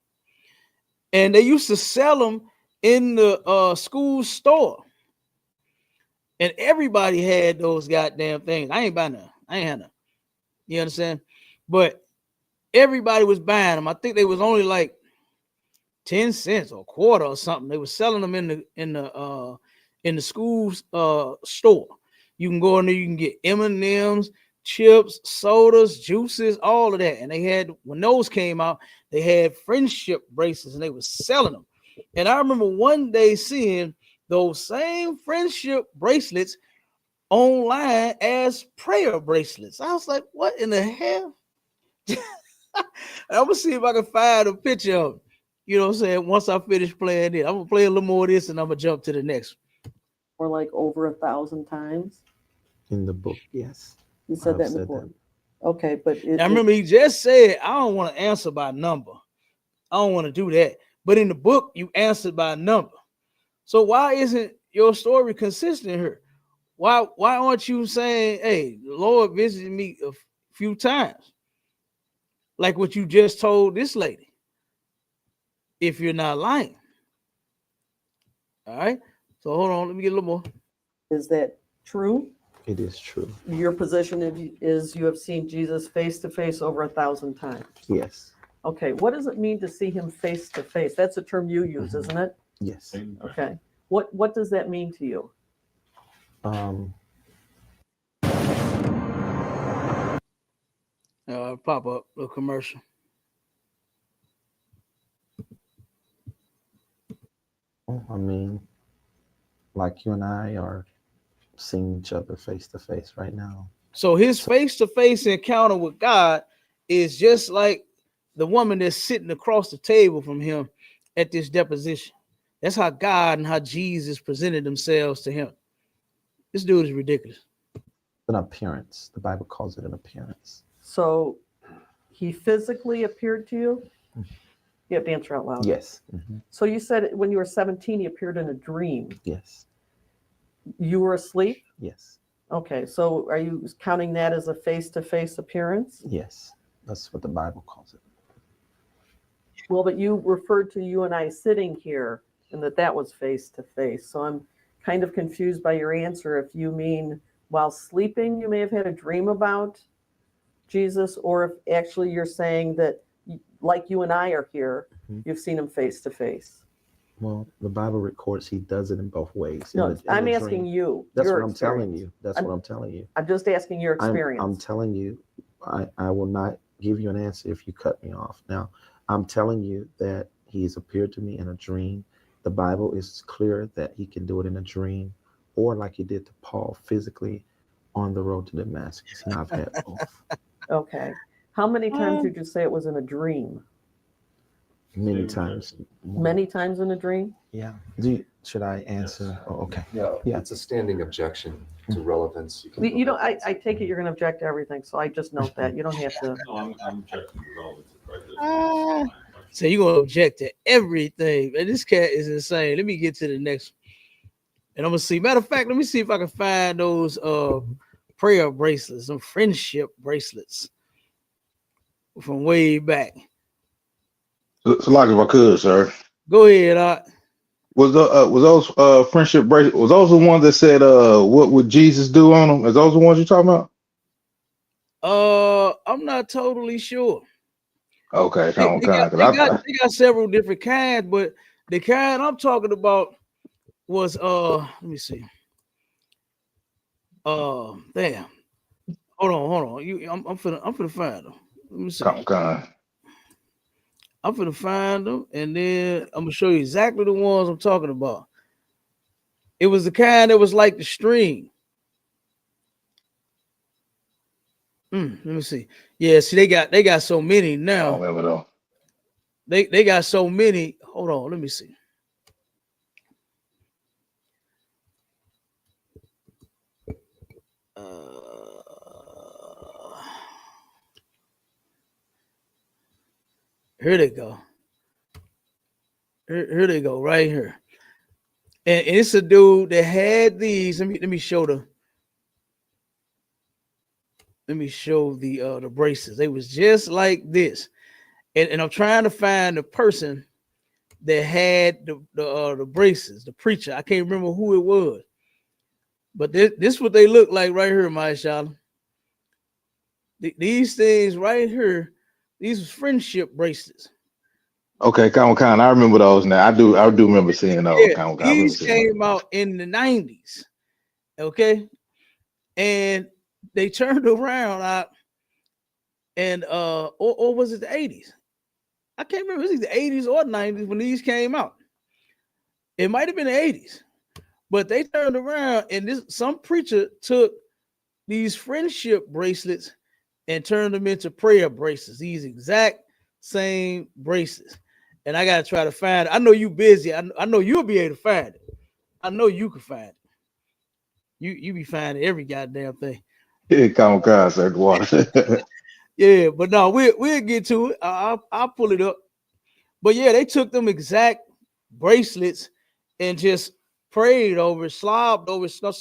and they used to sell them in the school store, and everybody had those goddamn things. I ain't buying none. I ain't had none. You understand? But everybody was buying them. I think they was only like 10 cents or a quarter or something. They were selling them in the school store. You can go in there, you can get M&Ms, chips, sodas, juices, all of that. And they had, when those came out, they had friendship bracelets and they were selling them. And I remember one day seeing those same friendship bracelets online as prayer bracelets. I was like, what in the hell? I'm gonna see if I can find a picture of it. You know what I'm saying? Once I finish playing it, I'm gonna play a little more of this and I'm gonna jump to the next. Or like over 1,000 times. In the book, yes. You said that in the book. Okay, but I remember he just said, I don't want to answer by number. I don't want to do that. But in the book, you answered by number. So why isn't your story consistent here? Why aren't you saying, hey, the Lord visited me a few times? Like what you just told this lady. if you're not lying. All right. So hold on, let me get a little more. Is that true? It is true. Your position is you have seen Jesus face to face over 1,000 times. Yes. Okay. What does it mean to see him face to face? That's a term you use, isn't it? Yes. Okay. What does that mean to you? Pop up a commercial. I mean, like you and I are seeing each other face to face right now. So his face-to-face encounter with God is just like the woman that's sitting across the table from him at this deposition. That's how God and how Jesus presented themselves to him. This dude is ridiculous. An appearance. The Bible calls it an appearance. So he physically appeared to you? You have to answer out loud. Yes. So you said when you were 17, he appeared in a dream. Yes. You were asleep? Yes. Okay. So are you counting that as a face-to-face appearance? Yes. That's what the Bible calls it. Well, but you referred to you and I sitting here and that was face-to-face. So I'm kind of confused by your answer. If you mean while sleeping, you may have had a dream about Jesus, or if actually you're saying that like you and I are here, you've seen him face to face. Well, the Bible records he does it in both ways. No, I'm asking you. That's what I'm telling you. That's what I'm telling you. I'm just asking your experience. I'm telling you, I will not give you an answer if you cut me off. Now, I'm telling you that he's appeared to me in a dream. The Bible is clear that he can do it in a dream, or like he did to Paul, physically on the road to Damascus. And I've had both. Okay. How many times did you say it was in a dream? Many times. Many times in a dream? Yeah. Should I answer? Oh, okay. Yeah, Yeah. it's a standing objection to relevance. You know, I take it you're going to object to everything, so I just note that. You don't have to. No, I'm objecting to relevance. So you're going to object to everything. And this cat is insane. Let me get to the next one. And I'm going to see. Matter of fact, let me see if I can find those prayer bracelets, some friendship bracelets from way back. So like if I could, sir. Go ahead, Was those friendship bracelets? Was those the ones that said what would Jesus do on them? Is those the ones you're talking about? I'm not totally sure. Okay, They got several different kinds, but the kind I'm talking about was let me see. Damn. Hold on. I'm finna find them. Let me see. I'm finna find them, and then I'm gonna show you exactly the ones I'm talking about. It was the kind that was like the string. Let me see. Yeah, see, they got so many now. They got so many. Hold on, let me see. Here they go. Here they go, right here. And it's a dude that had these. Let me show the. Let me show the braces. They was just like this, and I'm trying to find the person that had the braces. The preacher. I can't remember who it was, but this is what they look like right here, my Shala. These things right here. These was friendship bracelets. Okay, kind. I remember those now. I do remember seeing those. Yeah, these came out in the 90s. Okay. And they turned around and or was it the 80s? I can't remember. It was either the 80s or 90s when these came out. It might have been the 80s, but they turned around and some preacher took these friendship bracelets and turned them into prayer bracelets. These exact same bracelets. And I gotta try to find it. I know you busy. I know you'll be able to find it. I know you can find it. You be finding every goddamn thing. Yeah, sir. Water. Yeah, but no, we'll get to it. I'll pull it up. But yeah, they took them exact bracelets and just prayed over, slobbed over, stuff,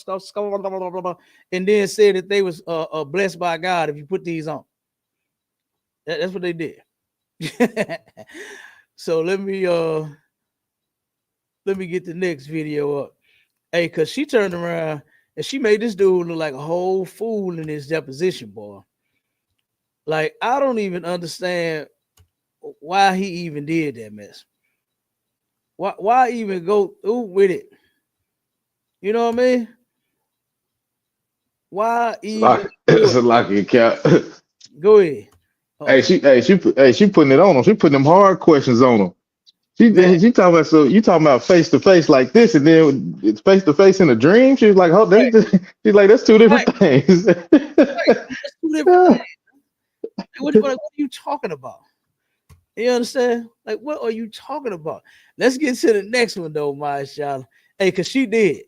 and then said that they was blessed by God if you put these on. That's what they did. So let me get the next video up. Hey, cause she turned around and she made this dude look like a whole fool in his deposition, boy. Like, I don't even understand why he even did that mess. Why even go through with it? You know what I mean? Why even do It's a it? lucky account. Go ahead. Hey, Oh, she putting it on him. She putting them hard questions on him. man. She talking about, so you talking about face to face like this, and then it's face to face in a dream. She was like, oh, Right, she's like, that's two right, different things. right. That's two different things. What are you talking about? You understand? Like, what are you talking about? Let's get to the next one though, my child. Hey, cause she did.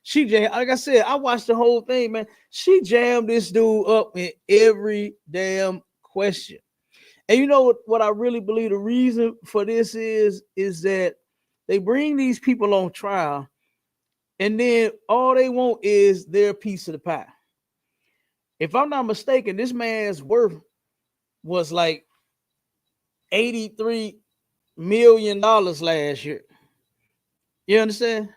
She jammed, like I said, I watched the whole thing, man. She jammed this dude up in every damn question. And you know what I really believe the reason for this is that they bring these people on trial, and then all they want is their piece of the pie. If I'm not mistaken, this man's worth was like $83 million last year. You understand?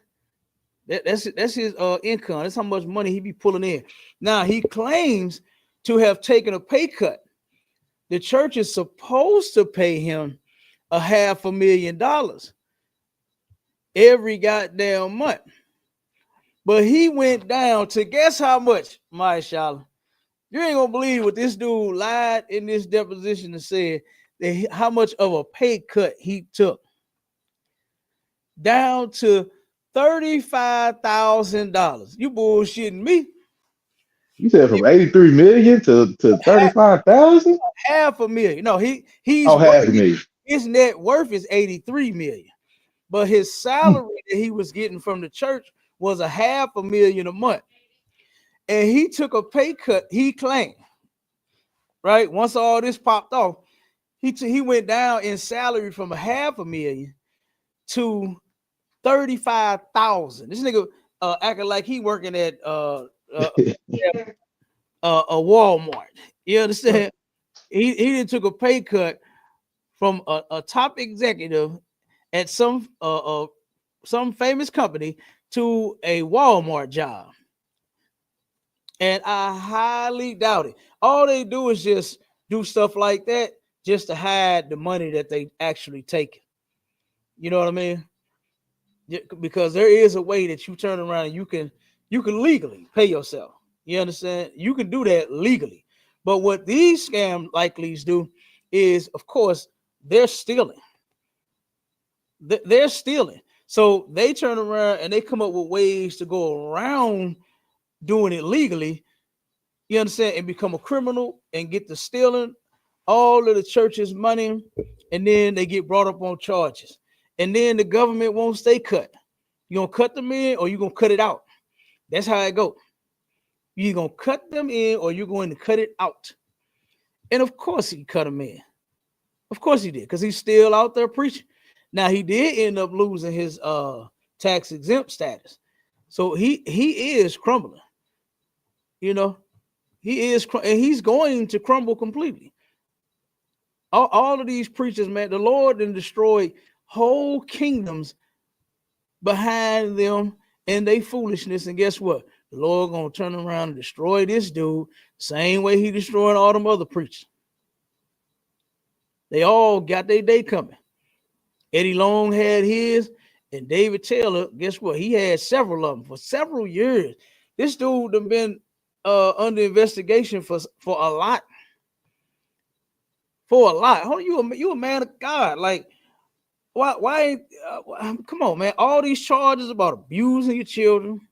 That's his income. That's how much money he be pulling in. Now he claims to have taken a pay cut. The church is supposed to pay him $500,000 every goddamn month. But he went down to guess how much, my Shala? You ain't gonna believe what this dude lied in this deposition and said that how much of a pay cut he took. Down to $35,000. You bullshitting me? You said from 83 million to Half, 35,000? $500,000. No, he's Oh, half worth, a million. his net worth is 83 million. But his salary that he was getting from the church was $500,000 a month. And he took a pay cut, he claimed, right? Once all this popped off, he went down in salary from $500,000 to 35,000. This nigga acting like he working at a Walmart. You understand? He didn't took a pay cut from a top executive at some famous company to a Walmart job. And I highly doubt it. All they do is just do stuff like that just to hide the money that they actually take. You know what I mean? Because there is a way that you turn around and you can legally pay yourself. You understand? You can do that legally. But what these scam likelies do is, of course, they're stealing. They're stealing. So they turn around and they come up with ways to go around doing it legally. You understand? And become a criminal and get to stealing all of the church's money. And then they get brought up on charges. And then the government won't stay cut. You gonna cut them in or you gonna cut it out. That's how it goes. You're gonna cut them in or you're going to cut it out. And of course he cut them in. Of course he did, because he's still out there preaching. Now he did end up losing his tax exempt status. So he is crumbling. You know, he is, and he's going to crumble completely. All of these preachers, man, the Lord then destroyed whole kingdoms behind them and they foolishness. And guess what? The Lord gonna turn around and destroy this dude same way he destroyed all them other preachers. They all got their day coming. Eddie Long had his, and David Taylor, guess what? He had several of them for several years. This dude have been under investigation for a lot. For a lot. Hold on, you a man of God. Like, why ain't come on, man? All these charges about abusing your children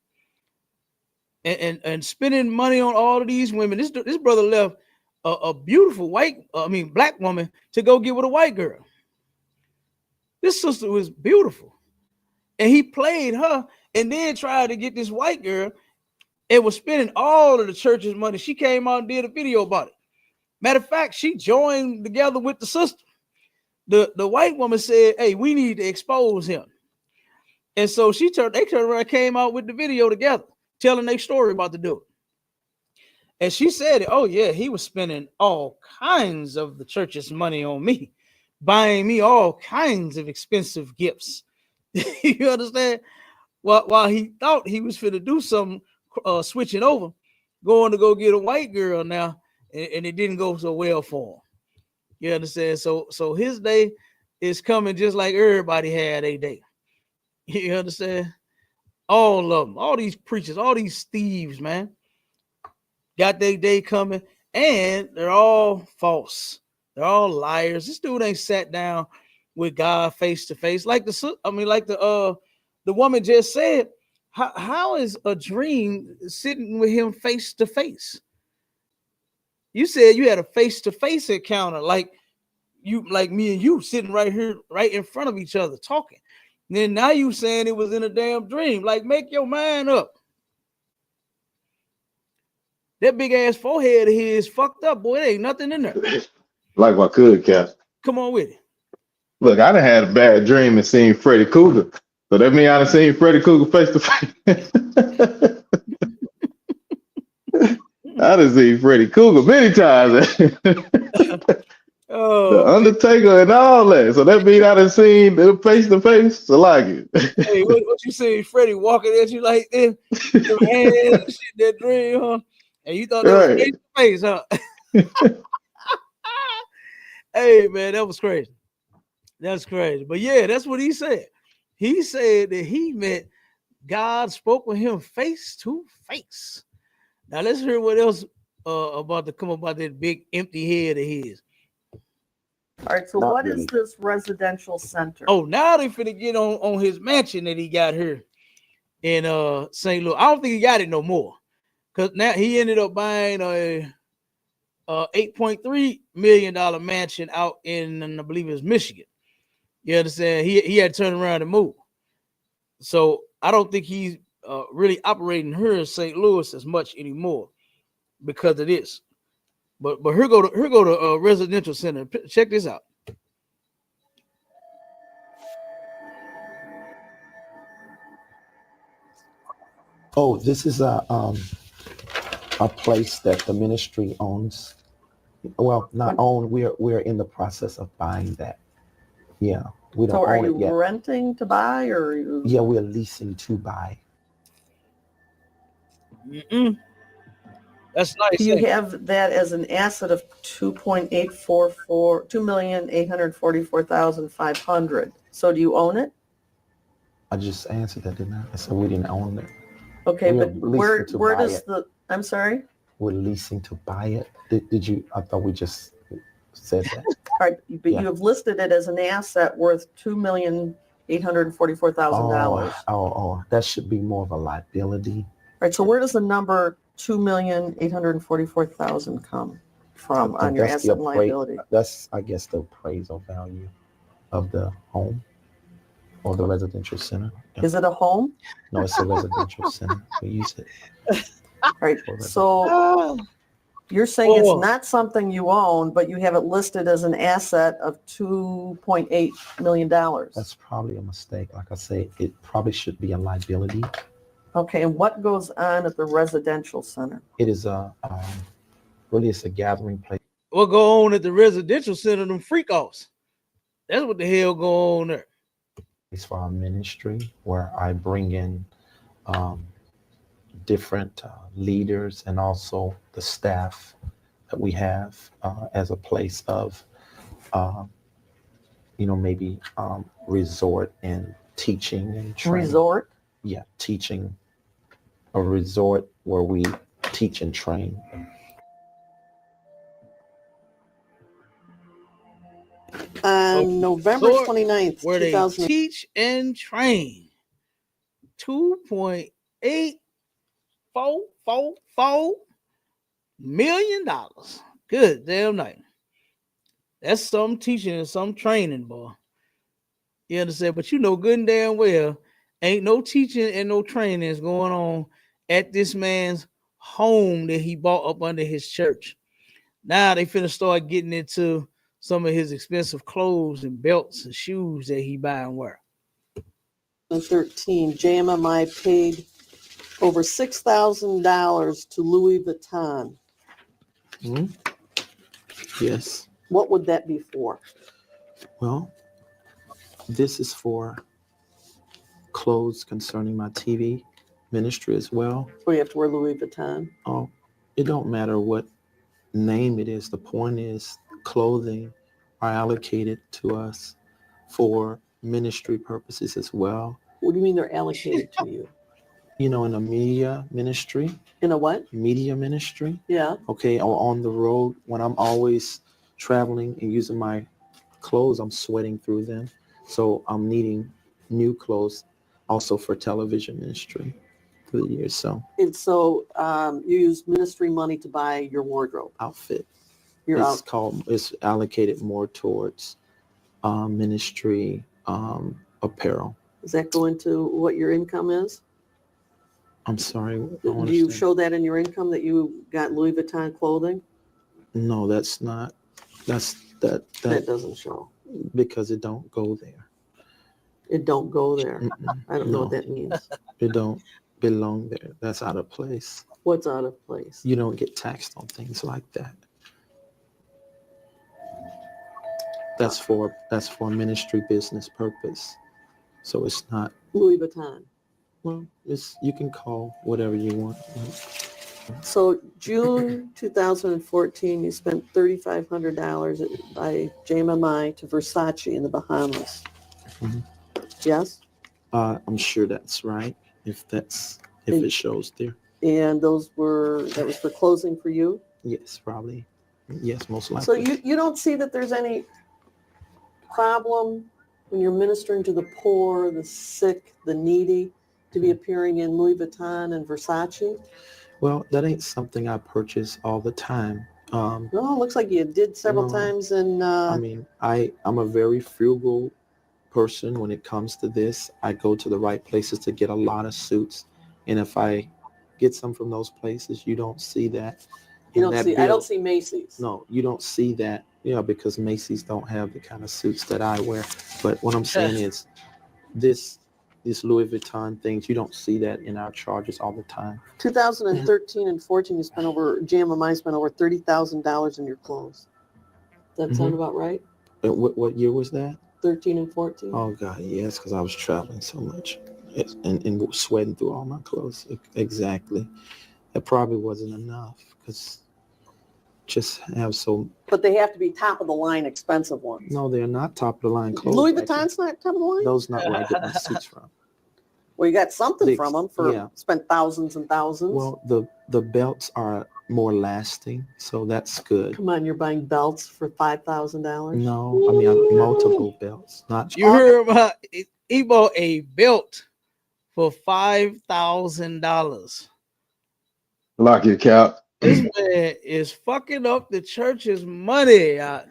and spending money on all of these women. This brother left a beautiful black woman to go get with a white girl. This sister was beautiful. And he played her and then tried to get this white girl and was spending all of the church's money. She came out and did a video about it. Matter of fact, she joined together with the sister. The white woman said, hey, we need to expose him. And so they turned around, came out with the video together, telling their story about the dude. And she said, oh yeah, he was spending all kinds of the church's money on me. buying me all kinds of expensive gifts. You understand? While he thought he was finna do something, switching over, going to go get a white girl now, and it didn't go so well for him. You understand? So his day is coming just like everybody had a day. You understand? All of them, all these preachers, all these thieves, man, got their day coming, and they're all false. They're all liars. This dude ain't sat down with God face to face, like the woman just said. How is a dream sitting with him face to face? You said you had a face to face encounter, like me and you sitting right here, right in front of each other, talking. And then now you saying it was in a damn dream. Like, make your mind up. That big ass forehead of his fucked up, boy. There ain't nothing in there. Like I could, Cap. Come on with it. Look, I done had a bad dream and seen Freddy Krueger. So that means I done seen Freddy Krueger face to face. I done seen Freddy Krueger many times. The Undertaker and all that. So that means I done seen them face to face. So like it. Hey, what you see Freddy walking at you like this? Your hands and shit, that dream, huh? And you thought that was face to face, huh? Hey, man, that was crazy. That's crazy. But yeah, that's what he said. He said that he met God, spoke with him face to face. Now let's hear what else about to come about that big empty head of his. All right, so what is this residential center? Oh, now they finna get on his mansion that he got here in St. Louis. I don't think he got it no more, because now he ended up buying a $8.3 million mansion out in, I believe it was Michigan. You understand? He had to turn around and move. So I don't think he's really operating here in St. Louis as much anymore because of this. But here go to residential center. Check this out. Oh, this is a place that the ministry owns. Well, not own. We're in the process of buying that. Yeah, we don't own it yet. So are you renting to buy, or are you? Yeah, we're leasing to buy. That's nice. You have that as an asset of $2,844,500. So do you own it? I just answered that, didn't I? I said we didn't own it. Okay, but where does the? I'm sorry. We're leasing to buy it. Did you? I thought we just said that. All right, but you have listed it as an asset worth $2,844,000. Oh, that should be more of a liability. All right, so where does the number $2,844,000 come from on your asset and liability? That's, I guess, the appraisal value of the home or the residential center. Yeah. Is it a home? No, it's a residential center. We use it. All right, so you're saying it's not something you own, but you have it listed as an asset of $2.8 million. That's probably a mistake. Like I say, it probably should be a liability. Okay, and what goes on at the residential center? It is really it's a gathering place. What go on at the residential center? Them freak offs. That's what the hell go on there. It's for our ministry, where I bring in different leaders and also the staff that we have as a place of, maybe resort and teaching and training. Resort? Yeah, teaching. A resort where we teach and train. On November 29th, where they teach and train. $2.844 million. Good damn night. That's some teaching and some training, boy. You understand? But you know good and damn well, ain't no teaching and no training is going on at this man's home that he bought up under his church. Now they finna start getting into some of his expensive clothes and belts and shoes that he buy and wear. 13, JMMI paid over $6,000 to Louis Vuitton. Mm-hmm. Yes. What would that be for? Well, this is for clothes concerning my TV ministry as well. Or you have to wear Louis Vuitton. Oh, it don't matter what name it is. The point is clothing are allocated to us for ministry purposes as well. What do you mean they're allocated to you? You know, in a media ministry. In a what? Media ministry. Yeah. Okay, or on the road when I'm always traveling and using my clothes, I'm sweating through them. So I'm needing new clothes also for television ministry through the years. So And so you use ministry money to buy your wardrobe. outfit. Your It's allocated more towards ministry apparel. Does that go into what your income is? I'm sorry. Do you show that in your income that you got Louis Vuitton clothing? No, that's not. That doesn't show because it don't go there. It don't go there. Mm-mm. I don't know what that means. It don't belong there. That's out of place. What's out of place? You don't get taxed on things like that. That's for ministry business purpose. So it's not Louis Vuitton. Well, you can call whatever you want. So June 2014, you spent $3,500 by JMMI to Versace in the Bahamas. Mhm. Yes? I'm sure that's right. If it shows there. And that was for clothing for you? Yes, probably. Yes, most likely. So you don't see that there's any problem when you're ministering to the poor, the sick, the needy, to be appearing in Louis Vuitton and Versace? Well, that ain't something I purchase all the time. No, it looks like you did several times. And I mean, I'm a very frugal person when it comes to this. I go to the right places to get a lot of suits, and if I get some from those places, you don't see that. I don't see Macy's. No, you don't see that. Yeah, because Macy's don't have the kind of suits that I wear. But what I'm saying is, this Louis Vuitton things, you don't see that in our charges all the time. 2013 and 14, JMMI spent over $30,000 in your clothes. Does that sound about right? And what year was that? 13 and 14. Oh God, yes, because I was traveling so much and sweating through all my clothes. Exactly. It probably wasn't enough because just have so. But they have to be top of the line, expensive ones. No, they're not top of the line clothes. Louis Vuitton's not top of the line? Those not where I get my suits from. Well, you got something from them spent thousands and thousands. Well, the belts are more lasting, so that's good. Come on, you're buying belts for $5,000? No, I mean multiple belts. Not you heard about he bought a belt for $5,000. Lock your cap. This man is fucking up the church's money. Go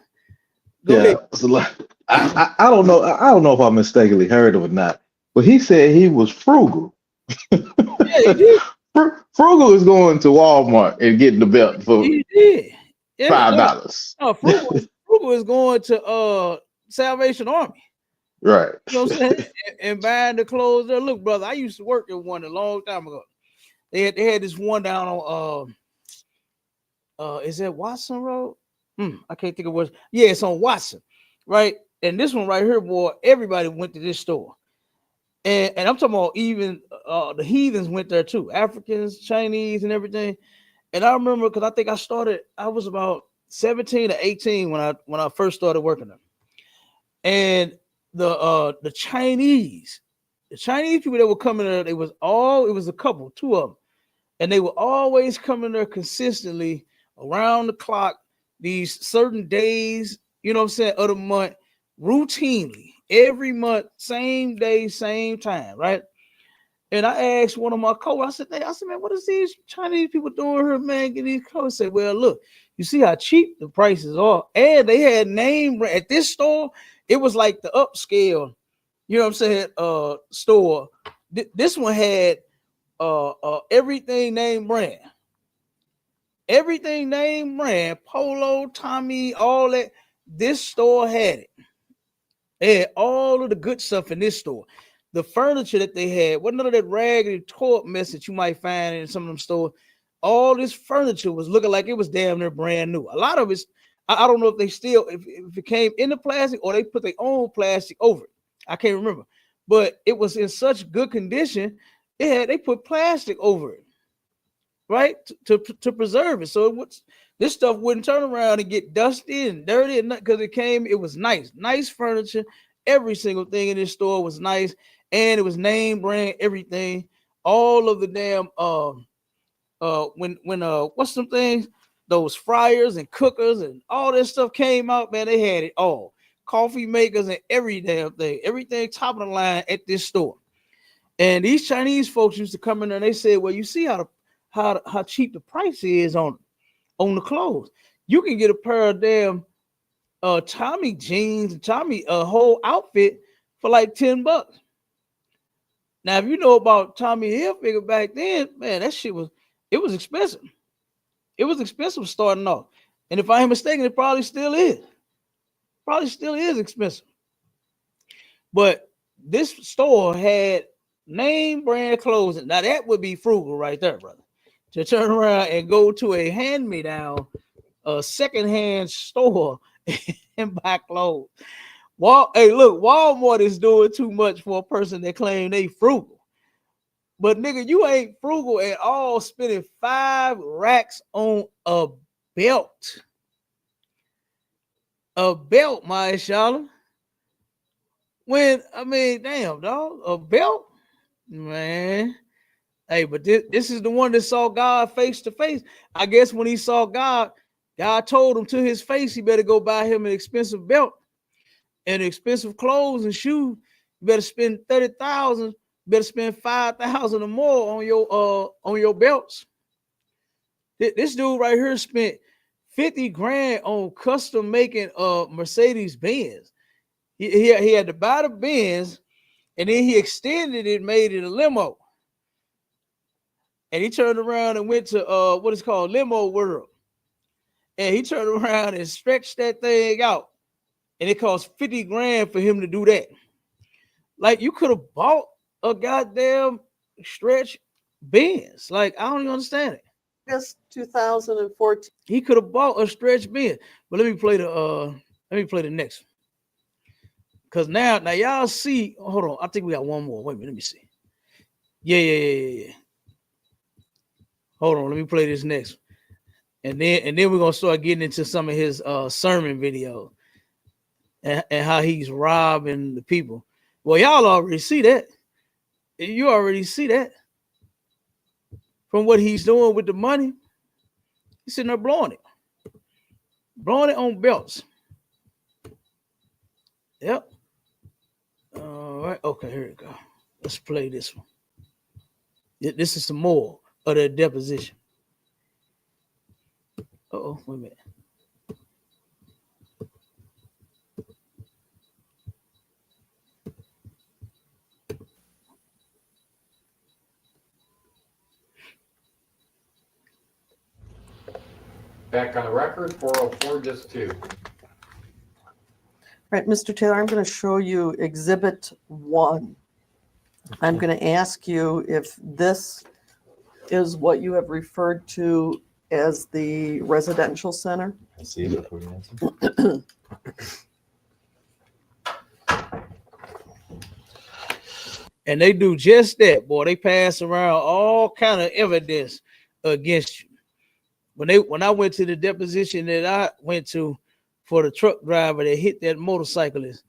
ahead. So I don't know. I don't know if I mistakenly heard him or not, but he said he was frugal. Yeah, he did. Frugal is going to Walmart and getting the belt for $5. No, Frugal is going to Salvation Army. Right. You know what I'm saying? and buying the clothes there. Look, brother, I used to work in one a long time ago. They had this one down on is that Watson Road? I can't think of what. Yeah, it's on Watson, right? And this one right here, boy, everybody went to this store. And I'm talking about even the heathens went there too, Africans, Chinese, and everything. And I remember because I think I was about 17 or 18 when I first started working there. And the Chinese people that were coming there, it was a couple, two of them, and they were always coming there consistently around the clock, these certain days, you know what I'm saying, of the month, routinely, every month, same day, same time, right? And I asked one of my coworkers, I said, man, what is these Chinese people doing here, man? Get these clothes. I said, well, look, you see how cheap the prices are. And they had name at this store, it was like the upscale, you know what I'm saying, store. This one had everything name brand. Everything name brand, Polo, Tommy, all that. This store had it. They had all of the good stuff in this store. The furniture that they had, wasn't none of that raggedy toilet mess that you might find in some of them stores. All this furniture was looking like it was damn near brand new. A lot of it's, I don't know if they still, if it came in the plastic or they put their own plastic over it. I can't remember, but it was in such good condition. They put plastic over it, right, to preserve it, so this stuff wouldn't turn around and get dusty and dirty, and because it was nice furniture. Every single thing in this store was nice, and it was name brand everything. All of the damn when what's some things, those fryers and cookers and all this stuff came out, man, they had it all. Coffee makers and every damn thing, everything top of the line at this store. And these Chinese folks used to come in there and they said, well, you see how cheap the price is on the clothes. You can get a pair of damn Tommy jeans and Tommy whole outfit for like $10. Now, if you know about Tommy Hilfiger back then, man, that shit was expensive. It was expensive starting off. And if I ain't mistaken, it probably still is. Probably still is expensive. But this store had name brand clothes. Now that would be frugal right there, brother. To turn around and go to a hand-me-down, secondhand store and buy clothes. Hey, look, Walmart is doing too much for a person that claim they frugal. But nigga, you ain't frugal at all, spending 5 racks on a belt. A belt, my Shala. When, I mean, damn, dog, a belt? Man. Hey, but this is the one that saw God face to face. I guess when he saw God, God told him to his face, he better go buy him an expensive belt and expensive clothes and shoes. You better spend 30,000. You better spend 5,000 or more on your belts. This dude right here spent 50 grand on custom making Mercedes Benz. He had to buy the Benz, and then he extended it, made it a limo. And he turned around and went to what is called Limo World. And he turned around and stretched that thing out. And it cost 50 grand for him to do that. Like, you could have bought a goddamn stretch Benz. Like, I don't even understand it. Yes, 2014. He could have bought a stretch Benz. But let me play the next one. Because now y'all see, hold on, I think we got one more. Wait a minute, let me see. Yeah. Hold on, let me play this next one. And then we're gonna start getting into some of his sermon videos and how he's robbing the people. Well, y'all already see that. You already see that from what he's doing with the money. He's sitting there blowing it on belts. Yep. All right. Okay, here we go. Let's play this one. This is some more of the deposition. Uh-oh, wait a minute. Back on the record, 404, just 2. Right, Mr. Taylor, I'm going to show you Exhibit 1. I'm going to ask you if this is what you have referred to as the residential center. I see it before you answer. And they do just that, boy. They pass around all kind of evidence against you. When I went to the deposition that I went to for the truck driver that hit that motorcyclist,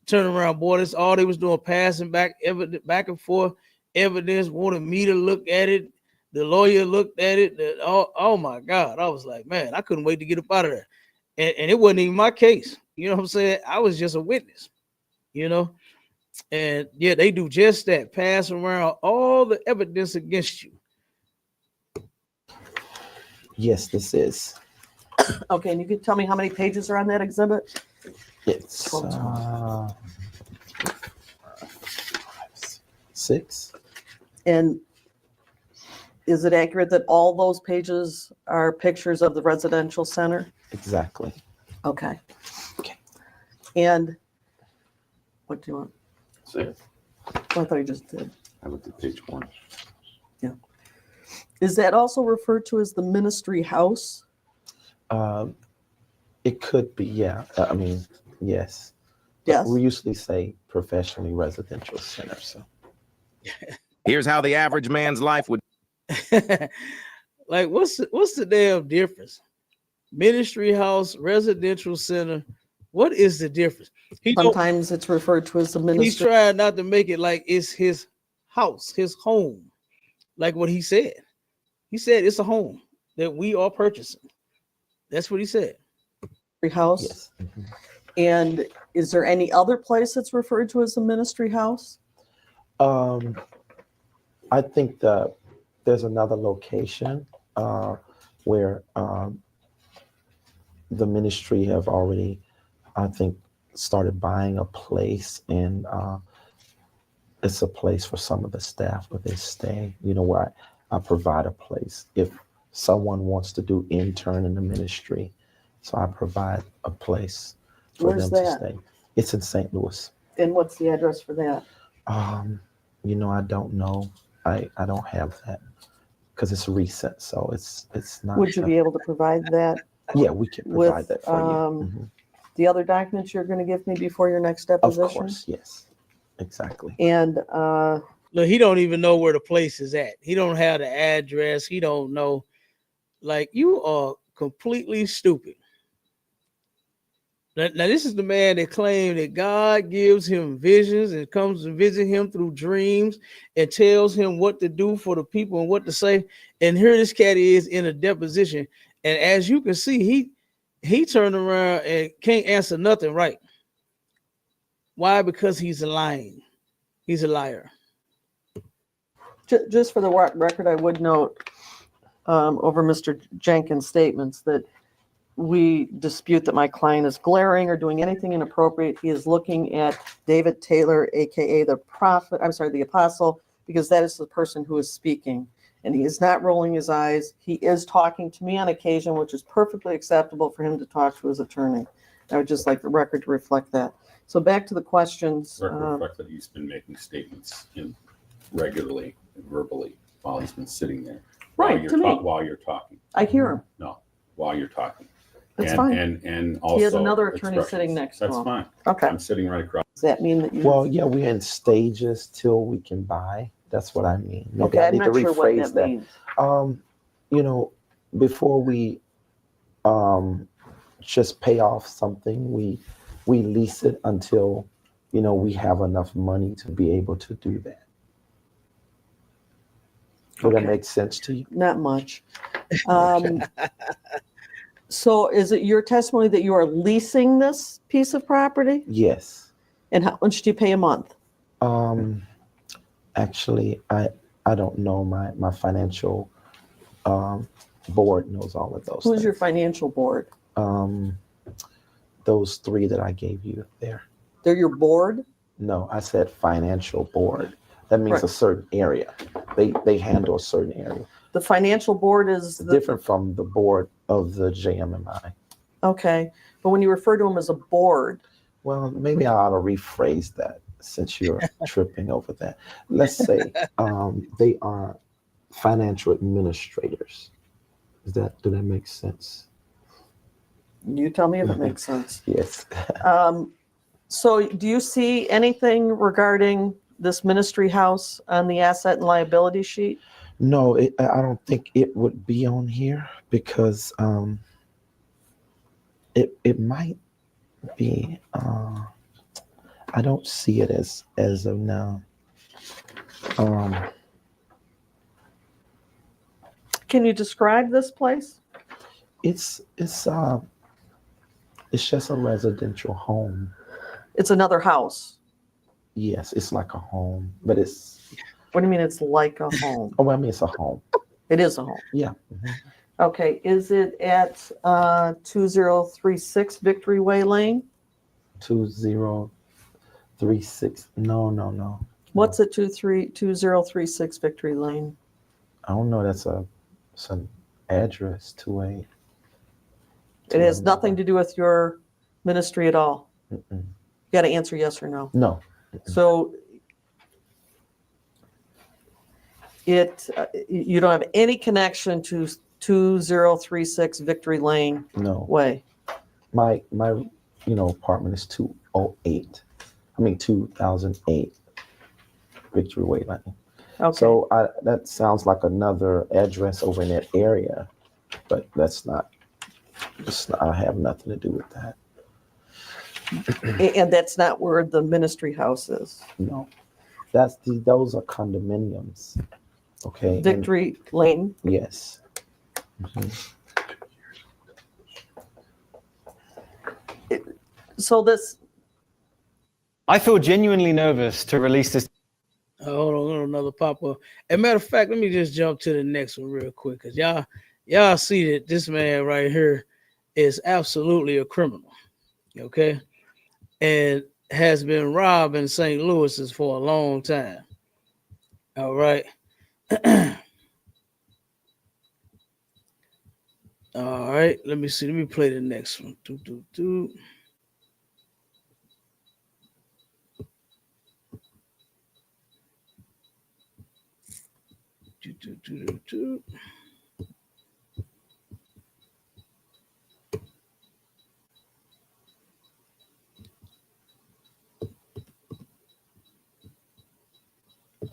turn around, boy, that's all they was doing, passing back and forth evidence, wanted me to look at it. The lawyer looked at it. Oh my God. I was like, man, I couldn't wait to get up out of there. And it wasn't even my case. You know what I'm saying? I was just a witness, you know? And yeah, they do just that, pass around all the evidence against you. Yes, this is. Okay, and you can tell me how many pages are on that exhibit? It's 6. And is it accurate that all those pages are pictures of the residential center? Exactly. Okay. And what do you want? 6. Oh, I thought you just did. I looked at page 1. Yeah. Is that also referred to as the ministry house? It could be, yeah. I mean, yes. Yes. We usually say professionally residential center. So Here's how the average man's life would. Like, what's the damn difference? Ministry house, residential center. What is the difference? Sometimes it's referred to as a He's ministry. trying not to make it like it's his house, his home. Like what he said. He said it's a home that we are purchasing. That's what he said. House. yes. Mhm. And is there any other place that's referred to as a ministry house? I think that there's another location where the ministry have already, I think, started buying a place, and it's a place for some of the staff where they stay. You know, where I provide a place if someone wants to do intern in the ministry. So I provide a place for Where's them that? to stay. It's in St. Louis. And what's the address for that? You know, I don't know. I don't have that because it's recent, so it's not. Would you be able to provide that? Yeah, we can provide with, that for you. Mhm. The other documents you're going to give me before your next Of deposition? course, yes, exactly. And Look, he don't even know where the place is at. He don't have the address. He don't know. Like, you are completely stupid. Now, this is the man that claimed that God gives him visions and comes to visit him through dreams and tells him what to do for the people and what to say. And here this cat is in a deposition. And as you can see, he turned around and can't answer nothing right. Why? Because he's lying. He's a liar. just for the record, I would note over Mr. Jenkins' statements that we dispute that my client is glaring or doing anything inappropriate. He is looking at David Taylor, aka the prophet, the apostle, because that is the person who is speaking. And he is not rolling his eyes. He is talking to me on occasion, which is perfectly acceptable for him to talk to his attorney. I would just like the record to reflect that. So back to the questions. Record reflect that he's been making statements regularly, verbally, while he's been sitting there. Right, to me. While you're talking. I hear him. No, while you're talking. That's fine. And also. He has another attorney expressions. sitting next to him. That's fine. Okay. I'm sitting right across. Does that mean that you? Well, yeah, we're in stages till we can buy. That's what I mean. Maybe Okay, I I'm need not to sure what rephrase that means. You know, before we just pay off something, we lease it until, you know, we have enough money to be able to do that. Would that make sense to you? Not much. So is it your testimony that you are leasing this piece of property? Yes. And how much do you pay a month? Actually, I don't know. My financial board knows all of those. Who's your things. financial board? Those three that I gave you there. They're your board? No, I said financial board. That means Right. a certain area. They handle a certain area. The financial board is Different from the board of the JMMI. Okay, but when you refer to them as a board, Well, maybe I ought to rephrase that since you're tripping over that. Let's say they are financial administrators. Do that make sense? you tell me if it makes sense. Yes. So do you see anything regarding this ministry house on the asset and liability sheet? No, I don't think it would be on here because it might be. I don't see it as of now. Can you describe this place? It's just a residential home. It's another house. Yes, it's like a home, but it's. What do you mean it's like a home? Oh, I mean it's a home. It is a home. Yeah. Mhm. Okay, is it at 2036 Victory Way Lane? 2036. No. What's at 2036 Victory Lane? I don't know. It's an address to a. It has nothing to do with your ministry at all. Mm-mm. You got to answer yes or no. No. So you don't have any connection to 2036 Victory Lane No. Way. My apartment is 208. 2008 Victory Way Lane. Okay. So that sounds like another address over in that area, but that's not. I have nothing to do with that. And that's not where the ministry house is. No, those are condominiums. Okay. Victory Lane. Yes. Mm-hmm. So this. I feel genuinely nervous to release this. Hold on, another pop up. As a matter of fact, let me just jump to the next one real quick, because y'all see that this man right here is absolutely a criminal, okay, and has been robbing St. Louis's for a long time. All right. All right, let me see. Let me play the next one.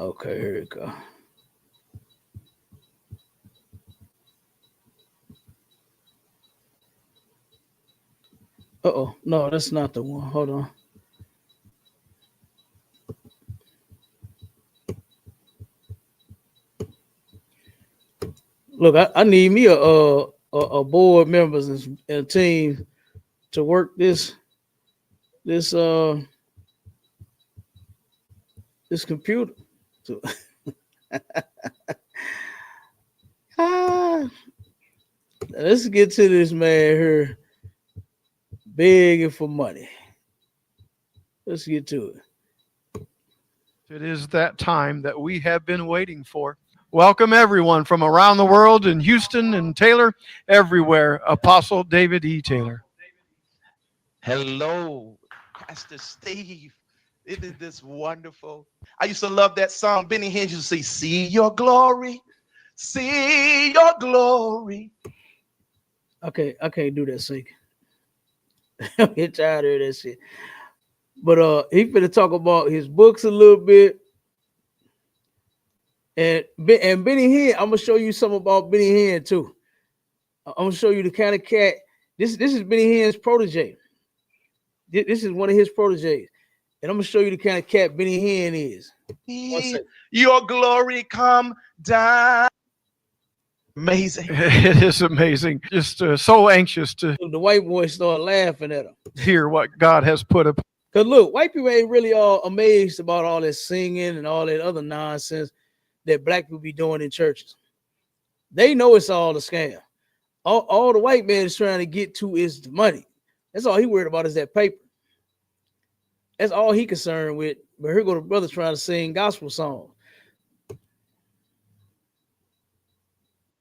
Okay, here we go. Uh-oh, no, that's not the one. Hold on. Look, I need me a board members and a team to work this computer. So, let's get to this man here begging for money. Let's get to it. It is that time that we have been waiting for. Welcome everyone from around the world in Houston and Taylor, everywhere. Apostle David E. Taylor. Hello, Pastor Steve. Isn't this wonderful? I used to love that song. Benny Hinn used to say, see your glory, see your glory. Okay, I can't do that singing. I'm getting tired of that shit. But he finna talk about his books a little bit. And Benny Hinn, I'm gonna show you something about Benny Hinn too. I'm gonna show you the kind of cat. This is Benny Hinn's protege. This is one of his proteges. And I'm gonna show you the kind of cat Benny Hinn is. Your glory come down. Amazing. It is amazing. Just so anxious to the white boys start laughing at him. Hear what God has put up. Because look, white people ain't really all amazed about all that singing and all that other nonsense that black people be doing in churches. They know it's all a scam. All the white man is trying to get to is the money. That's all he worried about is that paper. That's all he concerned with. But here go the brothers trying to sing gospel songs.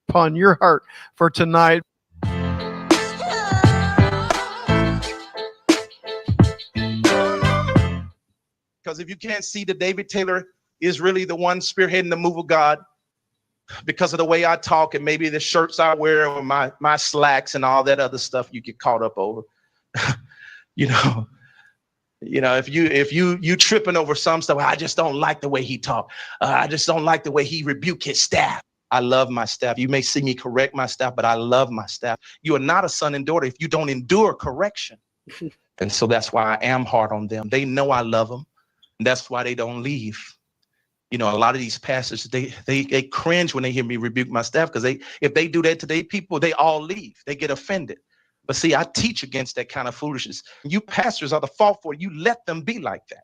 Upon your heart for tonight. Because if you can't see that David Taylor is really the one spearheading the move of God, because of the way I talk and maybe the shirts I wear or my slacks and all that other stuff you get caught up over. you know, if you tripping over some stuff, I just don't like the way he talk. I just don't like the way he rebuke his staff. I love my staff. You may see me correct my staff, but I love my staff. You are not a son and daughter if you don't endure correction. And so that's why I am hard on them. They know I love them. And that's why they don't leave. You know, a lot of these pastors, they cringe when they hear me rebuke my staff, because if they do that to their people, they all leave. They get offended. But see, I teach against that kind of foolishness. You pastors are the fault for it. You let them be like that.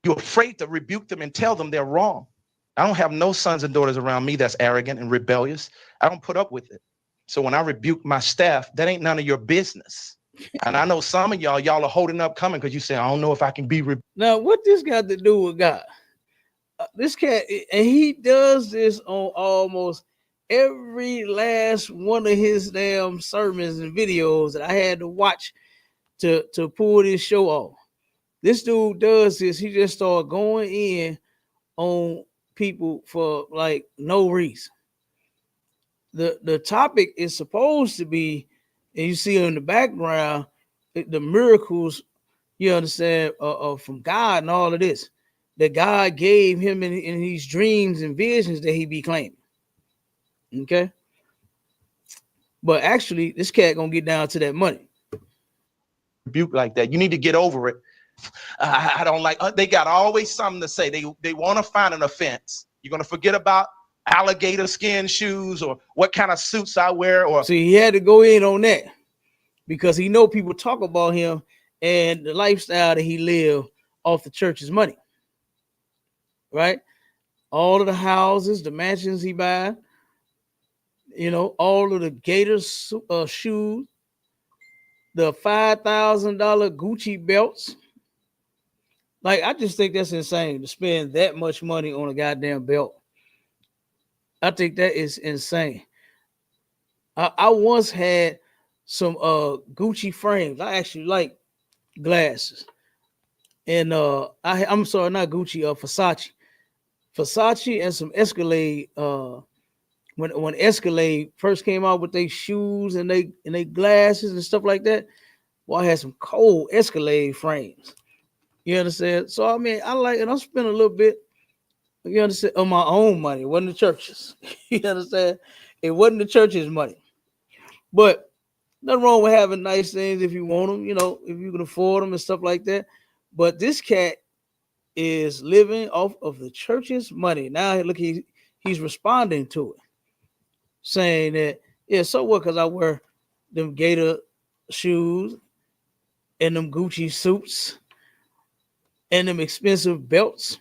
You're afraid to rebuke them and tell them they're wrong. I don't have no sons and daughters around me that's arrogant and rebellious. I don't put up with it. So when I rebuke my staff, that ain't none of your business. And I know some of y'all are holding up coming because you say, I don't know if I can be rebuked. Now, what this got to do with God? This cat, and he does this on almost every last one of his damn sermons and videos that I had to watch to pull this show off. This dude does this. He just started going in on people for like no reason. The topic is supposed to be And you see in the background the miracles, you understand, from God and all of this that God gave him in these dreams and visions that he be claiming. Okay. But actually, this cat gonna get down to that money. Rebuke like that. You need to get over it. I don't like. They got always something to say. They want to find an offense. You're gonna forget about alligator skin shoes or what kind of suits I wear. Or see, he had to go in on that because he know people talk about him and the lifestyle that he lived off the church's money. Right? All of the houses, the mansions he buy, you know, all of the Gators shoes, the $5,000 Gucci belts. Like, I just think that's insane to spend that much money on a goddamn belt. I think that is insane. I once had some Gucci frames. I actually like glasses. And I'm sorry, not Gucci, Versace. Versace and some Escalade. When Escalade first came out with their shoes and they glasses and stuff like that, well, I had some cold Escalade frames. You understand? So I mean, I like, and I spent a little bit, you understand, on my own money. It wasn't the church's. You understand? It wasn't the church's money. But nothing wrong with having nice things if you want them, you know, if you can afford them and stuff like that. But this cat is living off of the church's money. Now look, he's responding to it, saying that, yeah, so what? Because I wear them Gator shoes and them Gucci suits and them expensive belts.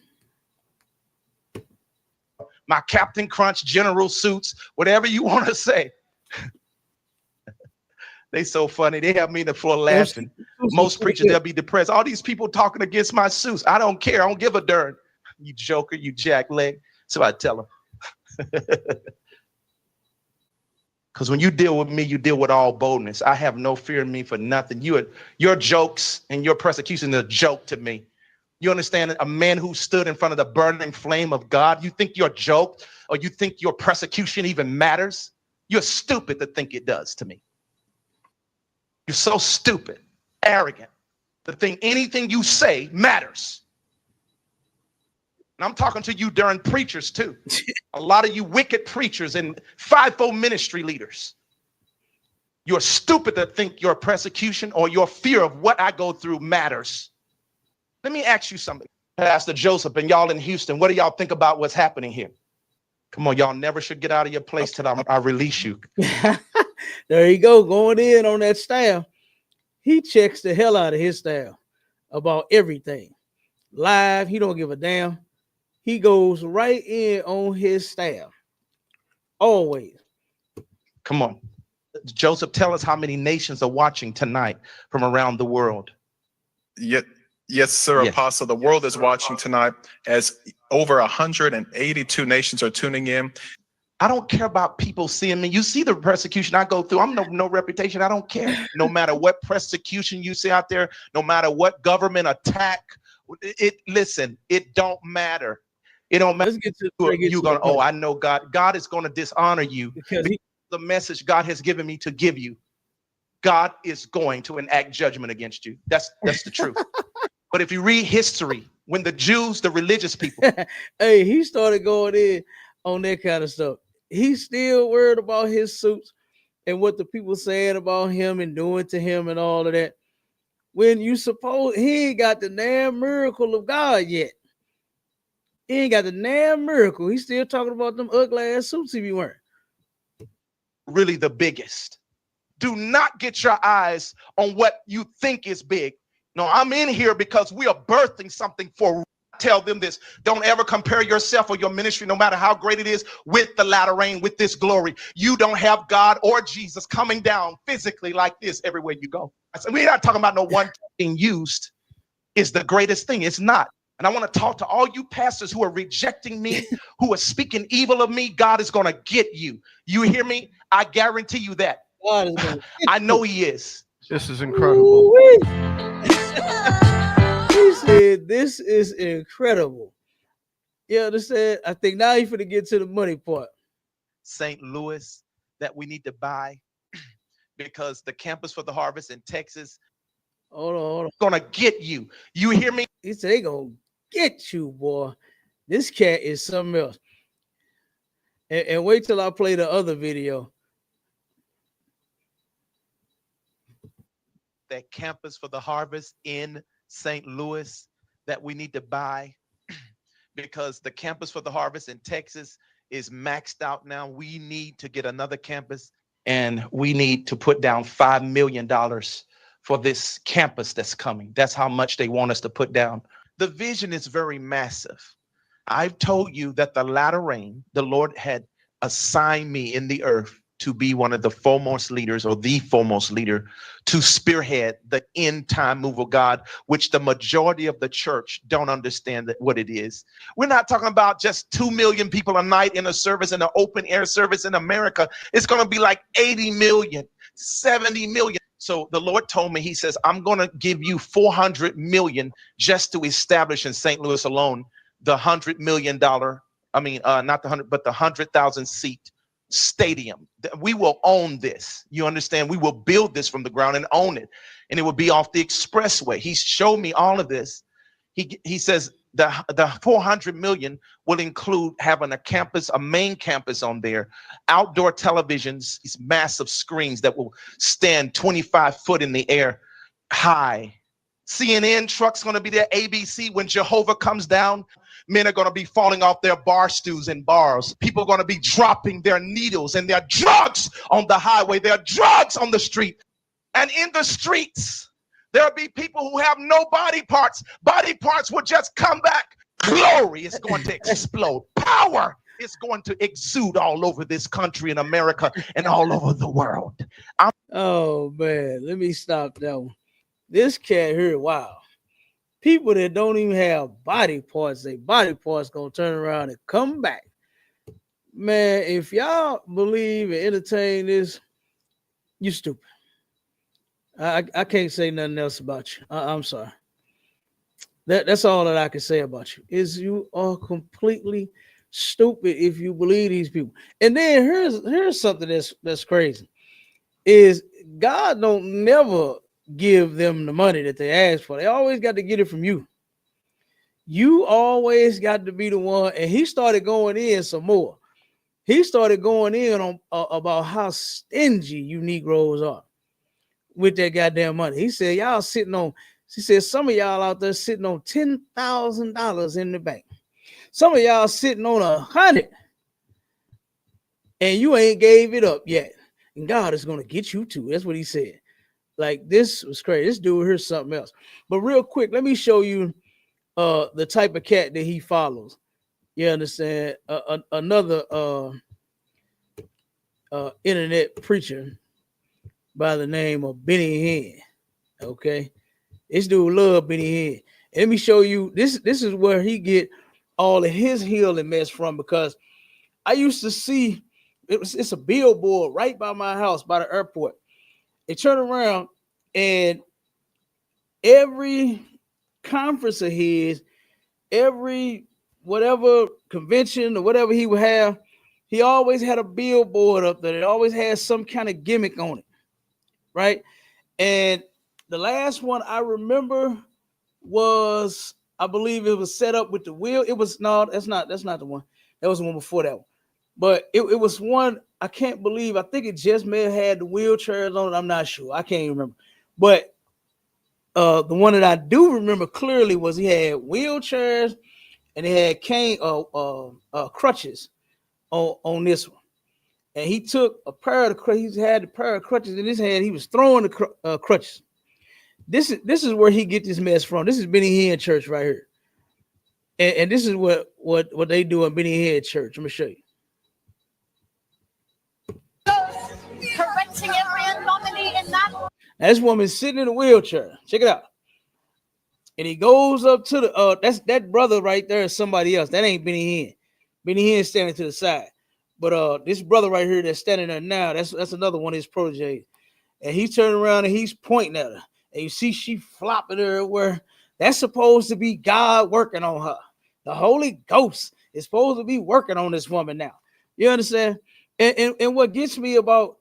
My Captain Crunch general suits, whatever you want to say. They so funny. They have me in the floor laughing. Most preachers, they'll be depressed. All these people talking against my suits. I don't care. I don't give a darn. You joker, you jackleg. So I tell them. Because when you deal with me, you deal with all boldness. I have no fear in me for nothing. Your jokes and your persecution is a joke to me. You understand? A man who stood in front of the burning flame of God, you think your joke or you think your persecution even matters? You're stupid to think it does to me. You're so stupid, arrogant, to think anything you say matters. And I'm talking to you during preachers too. A lot of you wicked preachers and fivefold ministry leaders. You're stupid to think your persecution or your fear of what I go through matters. Let me ask you something, Pastor Joseph, and y'all in Houston. What do y'all think about what's happening here? Come on, y'all never should get out of your place till I release you. There you go, going in on that staff. He checks the hell out of his staff about everything. Live, he don't give a damn. He goes right in on his staff. Always. Come on. Joseph, tell us how many nations are watching tonight from around the world. Yes, sir, Yes. Apostle. The world is watching tonight as over 182 nations are tuning in. I don't care about people seeing me. You see the persecution I go through. I'm no reputation. I don't care. No matter what persecution you see out there, no matter what government attack, listen, it don't matter. It don't matter. You're going, oh, I know God. God is going to dishonor you because the message God has given me to give you. God is going to enact judgment against you. That's the truth. But if you read history, when the Jews, the religious people, hey, he started going in on that kind of stuff. He's still worried about his suits and what the people saying about him and doing to him and all of that. When you suppose he ain't got the damn miracle of God yet. He ain't got the damn miracle. He's still talking about them ugly ass suits he be wearing. Really the biggest. Do not get your eyes on what you think is big. No, I'm in here because we are birthing something for. Tell them this. Don't ever compare yourself or your ministry, no matter how great it is, with the latter rain, with this glory. You don't have God or Jesus coming down physically like this everywhere you go. I said, we're not talking about no one being used is the greatest thing. It's not. And I want to talk to all you pastors who are rejecting me, who are speaking evil of me. God is going to get you. You hear me? I guarantee you that. I know he is. This is incredible. He said, this is incredible. You understand? I think now you're going to get to the money part. St. Louis that we need to buy. because the campus for the harvest in Texas hold on. gonna get you. You hear me? He said they gonna get you, boy. This cat is something else. And wait till I play the other video. That campus for the harvest in St. Louis that we need to buy because the campus for the harvest in Texas is maxed out now. We need to get another campus, and we need to put down $5 million for this campus that's coming. That's how much they want us to put down. The vision is very massive. I've told you that the latter rain, the Lord had assigned me in the earth to be one of the foremost leaders, or the foremost leader, to spearhead the end time move of God, which the majority of the church don't understand what it is. We're not talking about just 2 million people a night in a service, in an open air service in America. It's going to be like 80 million, 70 million. So the Lord told me, he says, I'm going to give you 400 million just to establish in St. Louis alone the $100 million, not the 100, but the 100,000 seat stadium. We will own this. You understand? We will build this from the ground and own it. And it will be off the expressway. He showed me all of this. He says the 400 million will include having a campus, a main campus on there, outdoor televisions, these massive screens that will stand 25 foot in the air high. CNN trucks going to be there, ABC. When Jehovah comes down, men are going to be falling off their bar stools and bars. People are going to be dropping their needles and their drugs on the highway, their drugs on the street. And in the streets, there'll be people who have no body parts. Body parts will just come back. Glory is going to explode. Power is going to exude all over this country in America and all over the world. Oh, man. Let me stop that one. This cat here, wow. People that don't even have body parts, their body parts gonna turn around and come back. Man, if y'all believe and entertain this, you stupid. I can't say nothing else about you. I'm sorry. That's all that I can say about you. Is you are completely stupid if you believe these people. And then here's something that's crazy. Is God don't never give them the money that they ask for. They always got to get it from you. You always got to be the one. And he started going in some more. He started going in on about how stingy you Negroes are with that goddamn money. He said, y'all sitting on, he said, some of y'all out there sitting on $10,000 in the bank. Some of y'all sitting on 100 and you ain't gave it up yet. And God is going to get you too. That's what he said. Like, this was crazy. This dude here's something else. But real quick, let me show you the type of cat that he follows. You understand? Another internet preacher by the name of Benny Hinn. Okay, this dude love Benny Hinn. Let me show you. This is where he get all of his healing mess from, because I used to see it's a billboard right by my house by the airport. They turn around and every conference of his, every whatever convention or whatever he would have, he always had a billboard up there. It always had some kind of gimmick on it, right? And the last one I remember was, I believe it was set up with the wheel. It was, no, that's not the one. That was the one before that one. But it was one, I can't believe, I think it just may have had the wheelchairs on it. I'm not sure. I can't remember. But the one that I do remember clearly was he had wheelchairs and he had crutches on this one. And he took a pair of crutches. He had a pair of crutches in his hand. He was throwing the crutches. This is where he get this mess from. This is Benny Hinn Church right here. And this is what they do in Benny Hinn Church. Let me show you. Correcting every anomaly in that. This woman's sitting in a wheelchair. Check it out. And he goes up to the that brother right there is somebody else. That ain't Benny Hinn. Benny Hinn standing to the side. But this brother right here that's standing there now, that's another one of his proteges. And he's turning around and he's pointing at her. And you see she flopping everywhere. That's supposed to be God working on her. The Holy Ghost is supposed to be working on this woman now. You understand? And what gets me about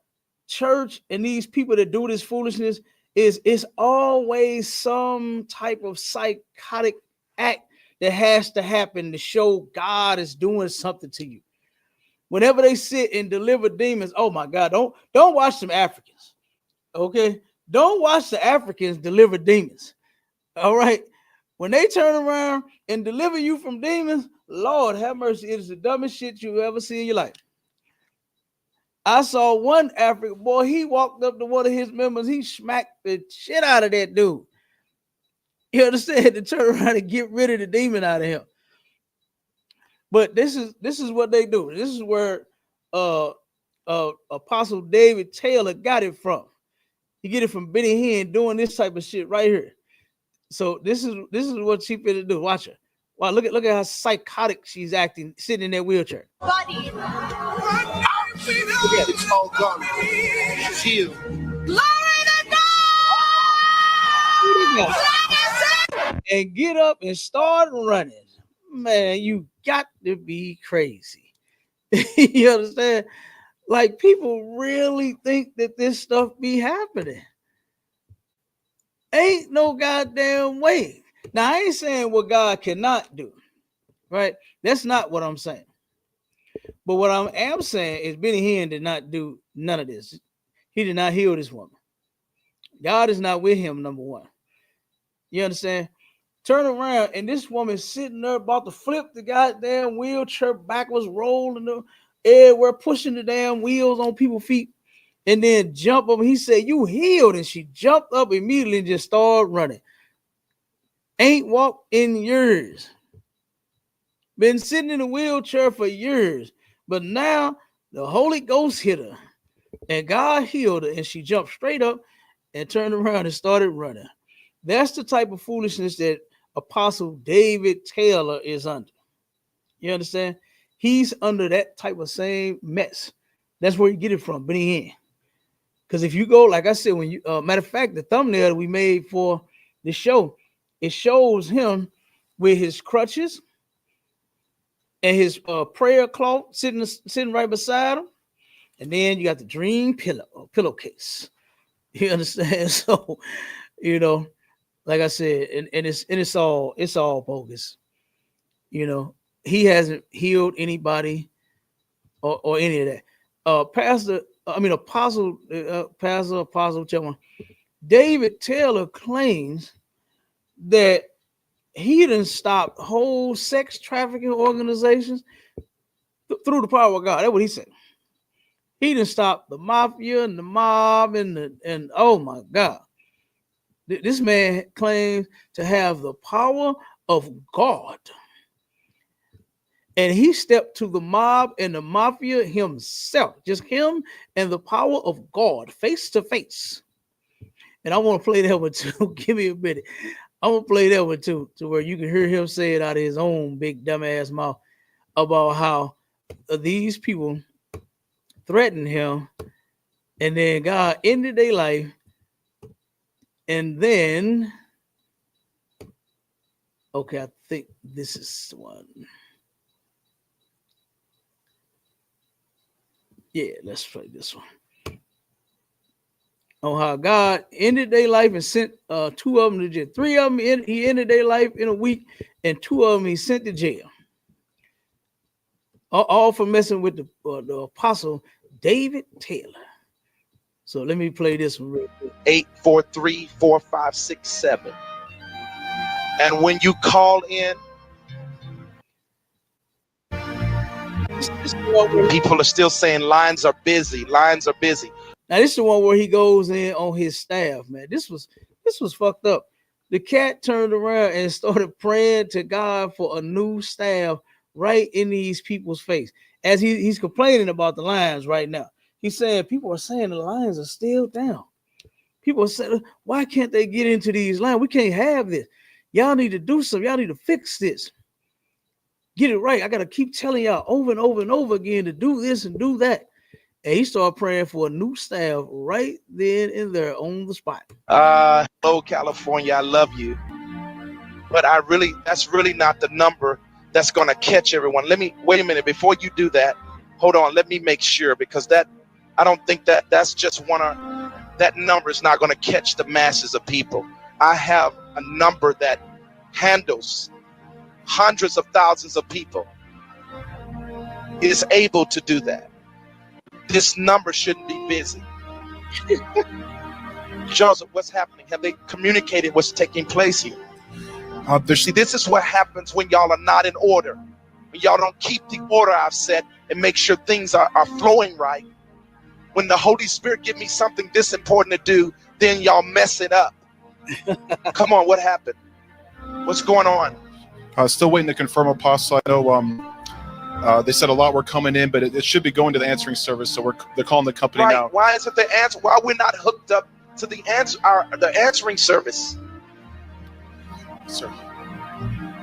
church and these people that do this foolishness is it's always some type of psychotic act that has to happen to show God is doing something to you. Whenever they sit and deliver demons, oh my God, don't watch them Africans. Okay, don't watch the Africans deliver demons. All right, when they turn around and deliver you from demons, Lord have mercy, it is the dumbest shit you ever see in your life. I saw one African boy, he walked up to one of his members, he smacked the shit out of that dude. You understand? To turn around and get rid of the demon out of him. But this is what they do. This is where Apostle David Taylor got it from. He get it from Benny Hinn doing this type of shit right here. So this is what she finna do. Watch her. Wow, look at how psychotic she's acting, sitting in that wheelchair. Buddy. Yeah, it's all gone. Shield. Glory to God! And get up and start running. Man, you got to be crazy. You understand? Like, people really think that this stuff be happening. Ain't no goddamn way. Now, I ain't saying what God cannot do, right? That's not what I'm saying. But what I am saying is Benny Hinn did not do none of this. He did not heal this woman. God is not with him, number one. You understand? Turn around, and this woman sitting there about to flip the goddamn wheelchair backwards, rolling the everywhere, pushing the damn wheels on people's feet, and then jump up. He said, "You healed," and she jumped up immediately and just started running. Ain't walked in years. Been sitting in a wheelchair for years, but now the Holy Ghost hit her, and God healed her, and she jumped straight up and turned around and started running. That's the type of foolishness that Apostle David Taylor is under. You understand? He's under that type of same mess. That's where you get it from, Benny Hinn. Because if you go, like I said, when you matter of fact, the thumbnail we made for the show, it shows him with his crutches and his prayer cloth sitting right beside him, and then you got the dream pillowcase. You understand? So, you know, like I said, and it's all bogus. You know, he hasn't healed anybody or any of that. Apostle David Taylor claims that he didn't stop whole sex trafficking organizations through the power of God. That's what he said. He didn't stop the mafia and the mob and oh my God. This man claims to have the power of God. And he stepped to the mob and the mafia himself, just him and the power of God, face to face. And I want to play that one too. Give me a minute. I'm going to play that one too, to where you can hear him say it out of his own big dumbass mouth about how these people threatened him and then God ended their life. And then, okay, I think this is one. Yeah, let's play this one. On how God ended their life and sent two of them to jail. Three of them, he ended their life in a week, and two of them he sent to jail. All for messing with the Apostle David Taylor. So let me play this one real quick. 843-4567. And when you call in, people are still saying lines are busy. Lines are busy. Now this is the one where he goes in on his staff, man. This was fucked up. The cat turned around and started praying to God for a new staff right in these people's face. As he's complaining about the lines right now. He's saying people are saying the lines are still down. People are saying, why can't they get into these lines? We can't have this. Y'all need to do something. Y'all need to fix this. Get it right. I got to keep telling y'all over and over and over again to do this and do that. And he started praying for a new staff right then and there on the spot. Hello, California. I love you. But that's really not the number that's going to catch everyone. Wait a minute. Before you do that, hold on. Let me make sure, because I don't think that that's just that number is not going to catch the masses of people. I have a number that handles hundreds of thousands of people, is able to do that. This number shouldn't be busy. Joseph, what's happening? Have they communicated what's taking place here? See, this is what happens when y'all are not in order. When y'all don't keep the order I've set and make sure things are flowing right. When the Holy Spirit give me something this important to do, then y'all mess it up. Come on, what happened? What's going on? Still waiting to confirm, Apostle. I know they said a lot were coming in, but it should be going to the answering service. So they're calling the company Right. now. Why is it the answer? Why we're not hooked up to the answering service? Sir,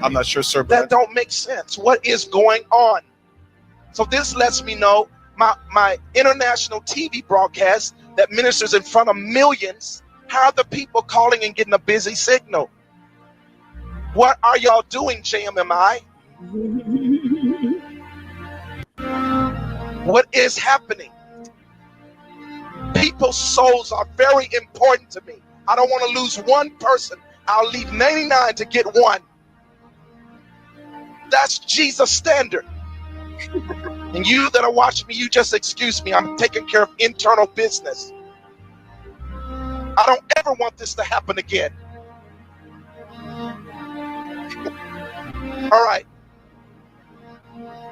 I'm not sure, sir. That don't make sense. What is going on? So this lets me know my international TV broadcast that ministers in front of millions. How are the people calling and getting a busy signal? What are y'all doing, JMMI? What is happening? People's souls are very important to me. I don't want to lose one person. I'll leave 99 to get one. That's Jesus' standard. And you that are watching me, you just excuse me. I'm taking care of internal business. I don't ever want this to happen again. All right.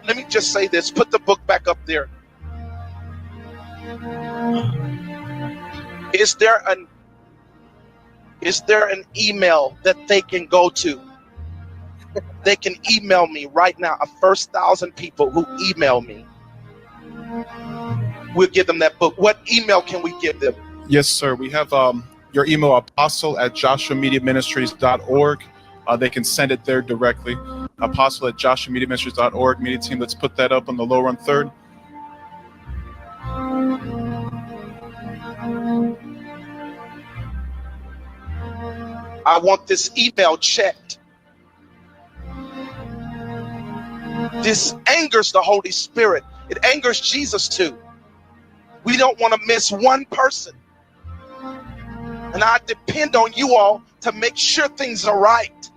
Let me just say this. Put the book back up there. Is there an email that they can go to? They can email me right now. A first 1,000 people who email me, we'll give them that book. What email can we give them? Yes, sir. We have your email, apostle@joshuamediaministries.org. They can send it there directly. Apostle@joshuamediaministries.org. Media team, let's put that up on the lower on third. I want this email checked. This angers the Holy Spirit. It angers Jesus too. We don't want to miss one person. And I depend on you all to make sure things are right.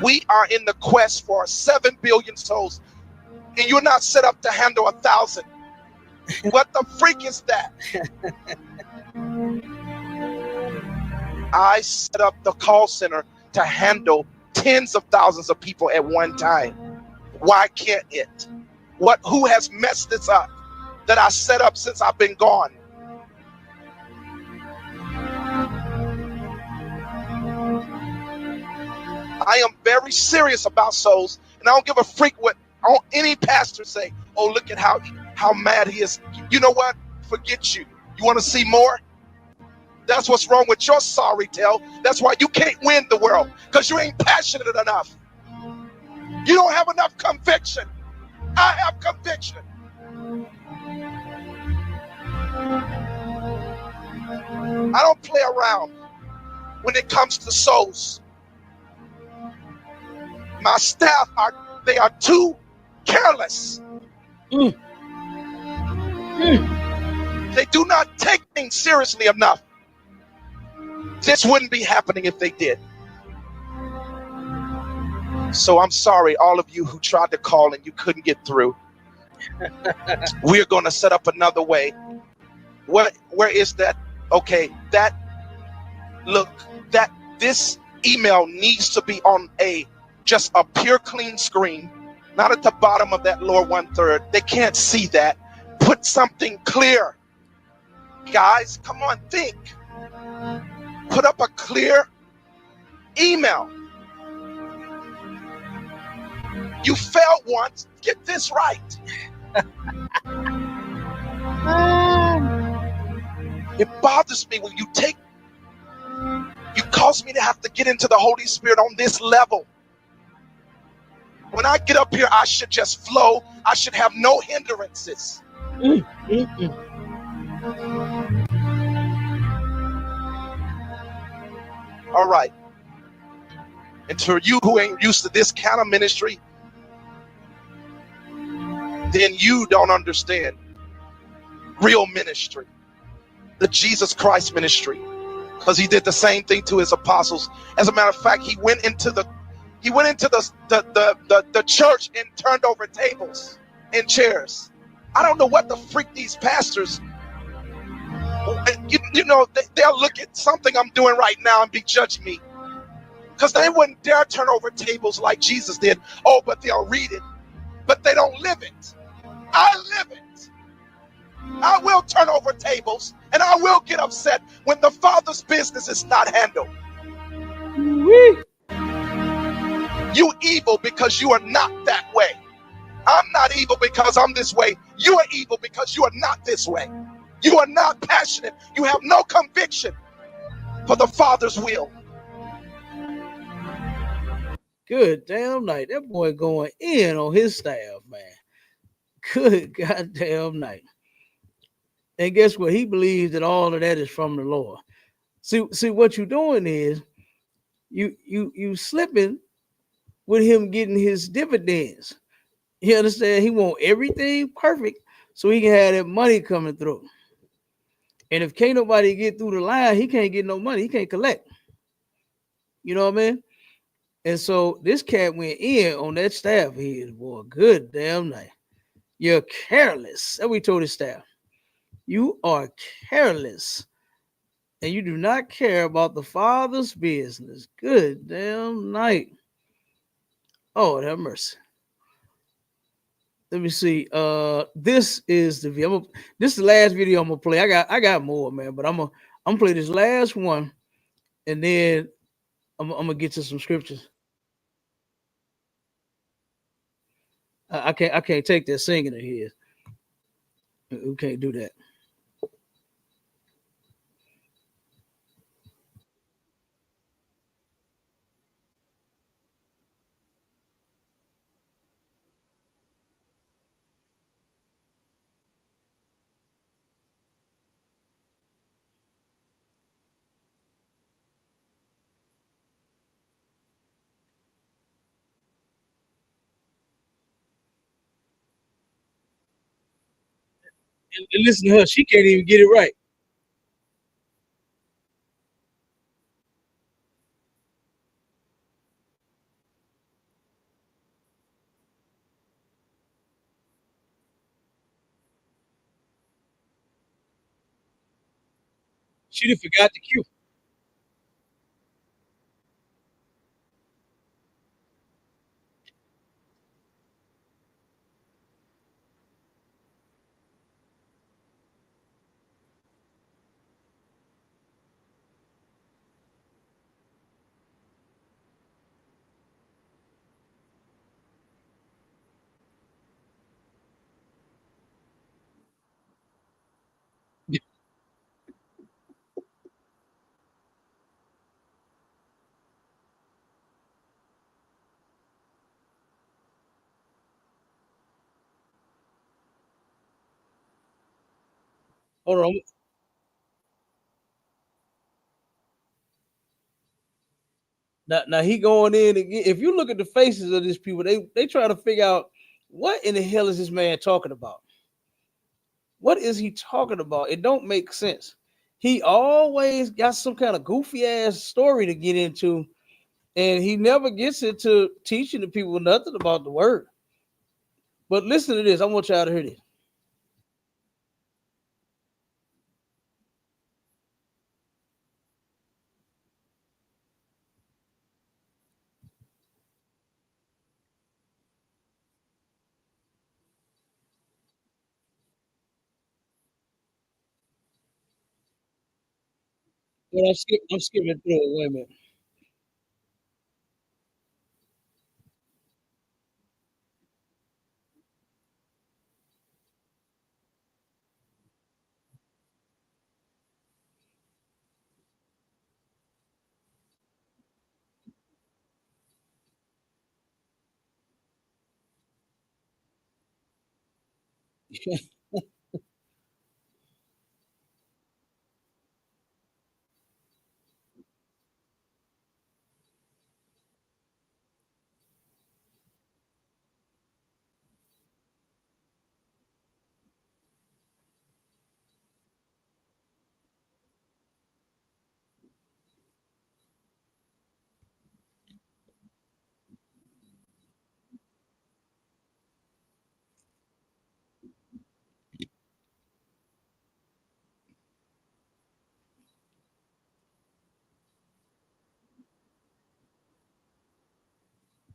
We are in the quest for 7 billion souls, and you're not set up to handle 1,000. What the freak is that? I set up the call center to handle tens of thousands of people at one time. Why can't it? Who has messed this up that I set up since I've been gone? I am very serious about souls, and I don't give a freak what any pastor say. Oh, look at how mad he is. You know what? Forget you. You want to see more? That's what's wrong with your sorry tale. That's why you can't win the world, because you ain't passionate enough. You don't have enough conviction. I have conviction. I don't play around when it comes to souls. My staff are too careless. They do not take things seriously enough. This wouldn't be happening if they did. So I'm sorry, all of you who tried to call and you couldn't get through. We're going to set up another way. Where is that? Okay, this email needs to be on just a pure clean screen, not at the bottom of that lower 1/3. They can't see that. Put something clear. Guys, come on, think. Put up a clear email. You failed once, get this right. It bothers me when you cause me to have to get into the Holy Spirit on this level. When I get up here, I should just flow. I should have no hindrances. All right. And to you who ain't used to this kind of ministry, then you don't understand real ministry, the Jesus Christ ministry, because he did the same thing to his apostles. As a matter of fact, he went into the church and turned over tables and chairs. I don't know what the freak these pastors, they'll look at something I'm doing right now and be judging me, because they wouldn't dare turn over tables like Jesus did. Oh, but they'll read it, but they don't live it. I live it. I will turn over tables and I will get upset when the Father's business is not handled. You evil because you are not that way. I'm not evil because I'm this way. You are evil because you are not this way. You are not passionate. You have no conviction for the Father's will. Good damn night. That boy going in on his staff, man. Good goddamn night. And guess what? He believes that all of that is from the Lord. See what you're doing is you slipping with him getting his dividends. You understand? He want everything perfect so he can have that money coming through. And if can't nobody get through the line, he can't get no money. He can't collect. You know what I mean? And so this cat went in on that staff. He is, boy, good damn night. You're careless. That we told his staff. You are careless. And you do not care about the Father's business. Good damn night. Oh, have mercy. Let me see. This is the video. This is the last video I'm gonna play. I got more, man, but I'm gonna play this last one, and then I'm gonna get to some scriptures. I can't take that singing in here. We can't do that. And listen to her. She can't even get it right. She done forgot the cue. Hold on. Now he going in again. If you look at the faces of these people, they try to figure out what in the hell is this man talking about. What is he talking about? It don't make sense. He always got some kind of goofy ass story to get into, and he never gets into teaching the people nothing about the word. But listen to this. I want y'all to hear this. Well, I'm skipping through it. Wait a minute.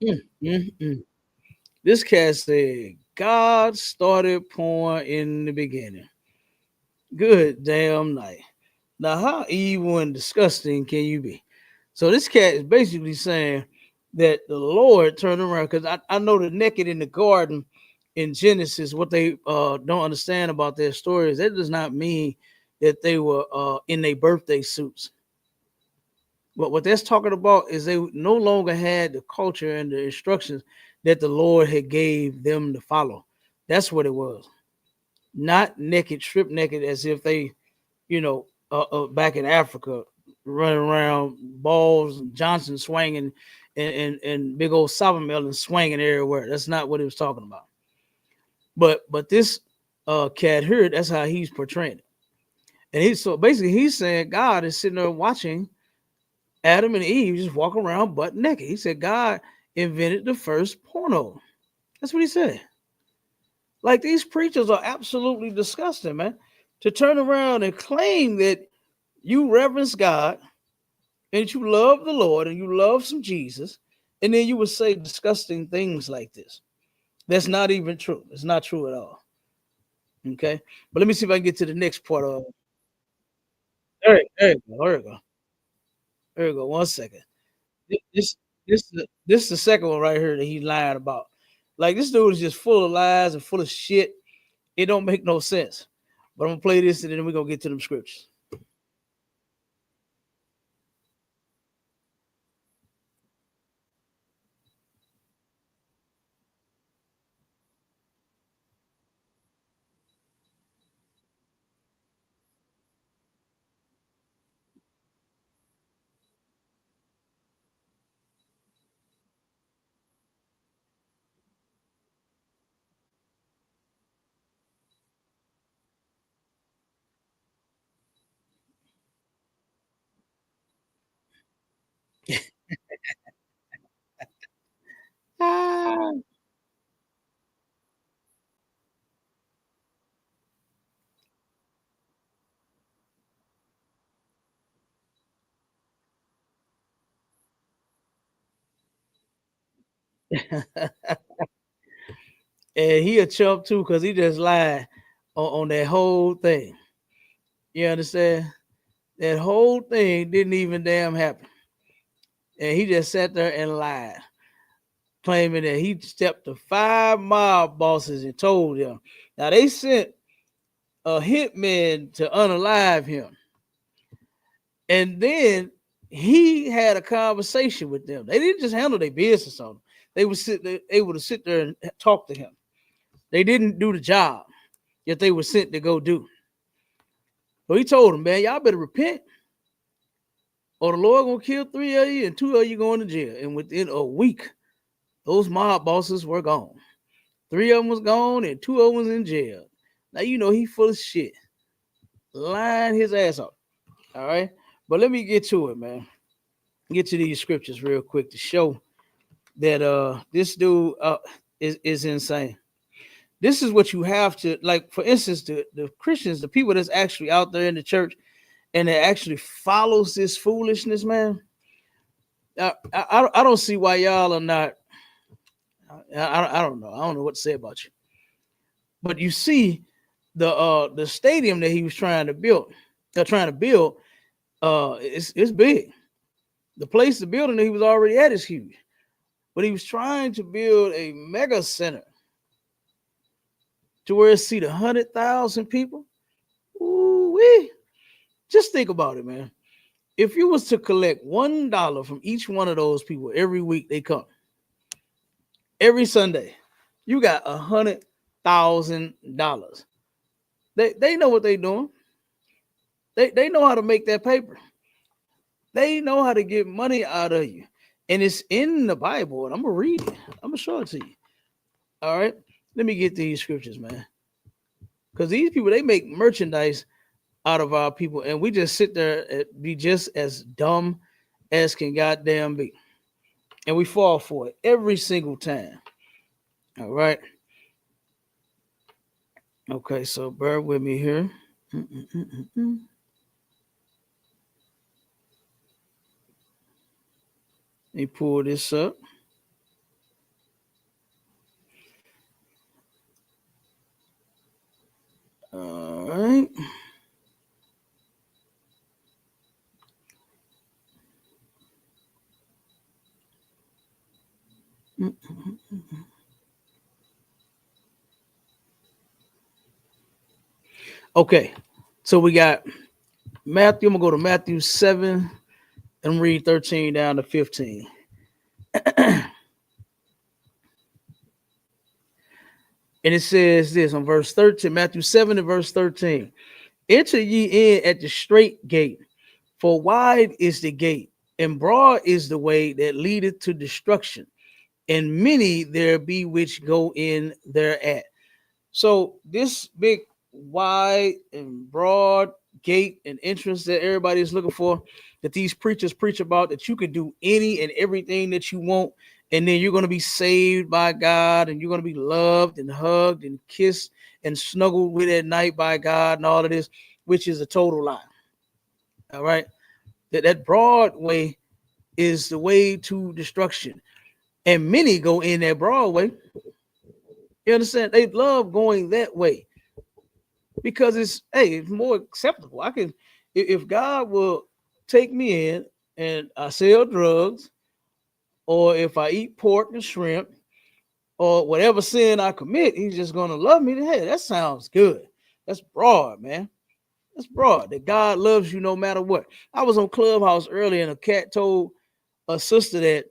Mm. This cat said God started porn in the beginning. Good damn night. Now, how evil and disgusting can you be? So this cat is basically saying that the Lord turned around, because I know the naked in the garden in Genesis, what they don't understand about their stories, that does not mean that they were in their birthday suits. But what that's talking about is they no longer had the culture and the instructions that the Lord had gave them to follow. That's what it was. Not naked, stripped naked, as if they, back in Africa, running around balls and Johnson swinging and big old Melon swinging everywhere. That's not what he was talking about. But this cat here, that's how he's portraying it. And he's saying God is sitting there watching Adam and Eve just walk around butt naked. He said God invented the first porno. That's what he said. Like, these preachers are absolutely disgusting, man. To turn around and claim that you reverence God and you love the Lord and you love some Jesus, and then you would say disgusting things like this. That's not even true. It's not true at all. Okay. But let me see if I can get to the next part of it. There you go. There you go. There you go. One second. This is the second one right here that he's lying about. Like, this dude is just full of lies and full of shit. It don't make no sense. But I'm gonna play this and then we're gonna get to them scriptures. Ah. And he a chump too, because he just lied on that whole thing. You understand? That whole thing didn't even damn happen. And he just sat there and lied, claiming that he stepped to 5 mob bosses and told them. Now, they sent a hitman to unalive him. And then he had a conversation with them. They didn't just handle their business on him. They would sit there, able to sit there and talk to him. They didn't do the job that they were sent to go do. So he told them, man, y'all better repent, or the Lord gonna kill 3 of you and 2 of you going to jail. And within a week, those mob bosses were gone. 3 of them was gone and 2 of them was in jail. Now you know he full of shit, lying his ass off. All right, but let me get to it, man. Get to these scriptures real quick to show that this dude is insane. This is what you have to, like, for instance, the Christians, the people that's actually out there in the church and that actually follows this foolishness, man. I don't see why y'all are not. I don't know. I don't know what to say about you. But you see, the stadium that he was trying to build, it's big. The place, the building that he was already at is huge. But he was trying to build a mega center to where it seat 100,000 people. Ooh-wee. Just think about it, man. If you was to collect $1 from each one of those people every week they come, every Sunday, you got $100,000. They know what they're doing. They know how to make that paper. They know how to get money out of you. And it's in the Bible, and I'm gonna read it. I'm gonna show it to you. All right. Let me get these scriptures, man. Because these people, they make merchandise out of our people, and we just sit there and be just as dumb as can goddamn be. And we fall for it every single time. All right. Okay, so bear with me here. Let me pull this up. All right. Okay, so we got Matthew. I'm gonna go to Matthew 7 and read 13 down to 15. And it says this on verse 13, Matthew 7 and verse 13. Enter ye in at the straight gate, for wide is the gate, and broad is the way that leadeth to destruction, and many there be which go in thereat. So this big, wide, and broad gate and entrance that everybody is looking for, that these preachers preach about, that you can do any and everything that you want, and then you're going to be saved by God, and you're going to be loved and hugged and kissed and snuggled with at night by God, and all of this, which is a total lie. All right, that broad way is the way to destruction, and many go in that broad way. You understand? They love going that way because it's more acceptable. I can, if God will take me in and I sell drugs, or if I eat pork and shrimp, or whatever sin I commit, he's just gonna love me. Hey, that sounds good. That's broad, man. That's broad. That God loves you no matter what. I was on Clubhouse earlier, and a cat told a sister that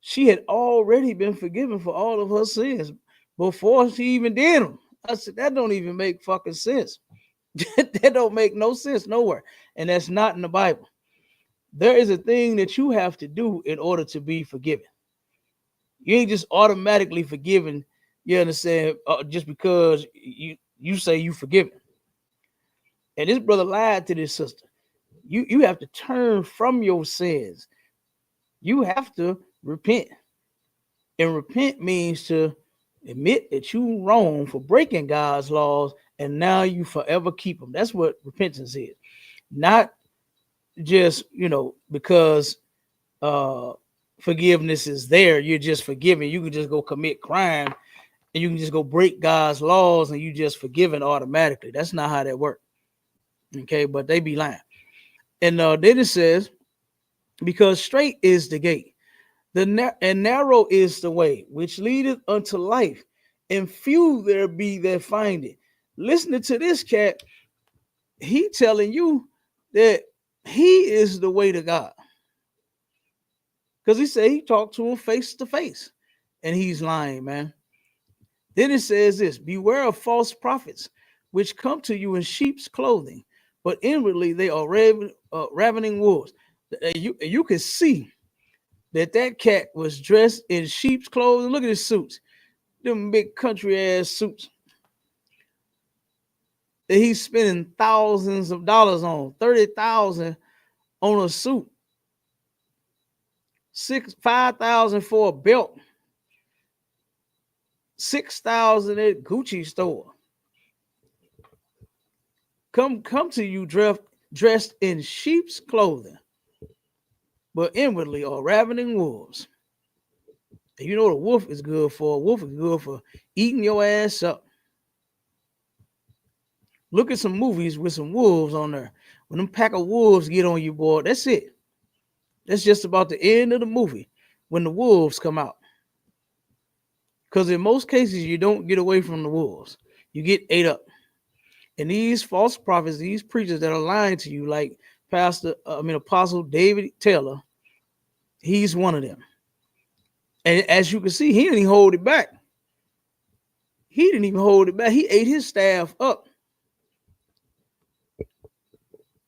she had already been forgiven for all of her sins before she even did them. I said, that don't even make fucking sense. That don't make no sense nowhere. And that's not in the Bible. There is a thing that you have to do in order to be forgiven. You ain't just automatically forgiven, you understand, just because you say you forgiven. And this brother lied to this sister. You have to turn from your sins. You have to repent. And repent means to admit that you wrong for breaking God's laws, and now you forever keep them. That's what repentance is. Not just, because forgiveness is there, you're just forgiven. You can just go commit crime, and you can just go break God's laws, and you just forgiven automatically. That's not how that works. Okay, but they be lying. And then it says, because straight is the gate, and narrow is the way which leadeth unto life, and few there be that find it. Listening to this cat, he telling you that he is the way to God, because he said he talked to him face to face, and he's lying, man. Then it says this: beware of false prophets, which come to you in sheep's clothing, but inwardly they are ravening wolves. You can see that cat was dressed in sheep's clothing. Look at his suits, them big country ass suits that he's spending thousands of dollars on. 30,000 on a suit, 5,000 for a belt, 6,000 at Gucci store. Come to you dressed in sheep's clothing, but inwardly are ravening wolves. And you know what a wolf is good for? A wolf is good for eating your ass up. Look at some movies with some wolves on there. When them pack of wolves get on you, boy, that's it. That's just about the end of the movie when the wolves come out. Because in most cases, you don't get away from the wolves. You get ate up. And these false prophets, these preachers that are lying to you, like Apostle David Taylor, he's one of them. And as you can see, he didn't even hold it back. He didn't even hold it back. He ate his staff up.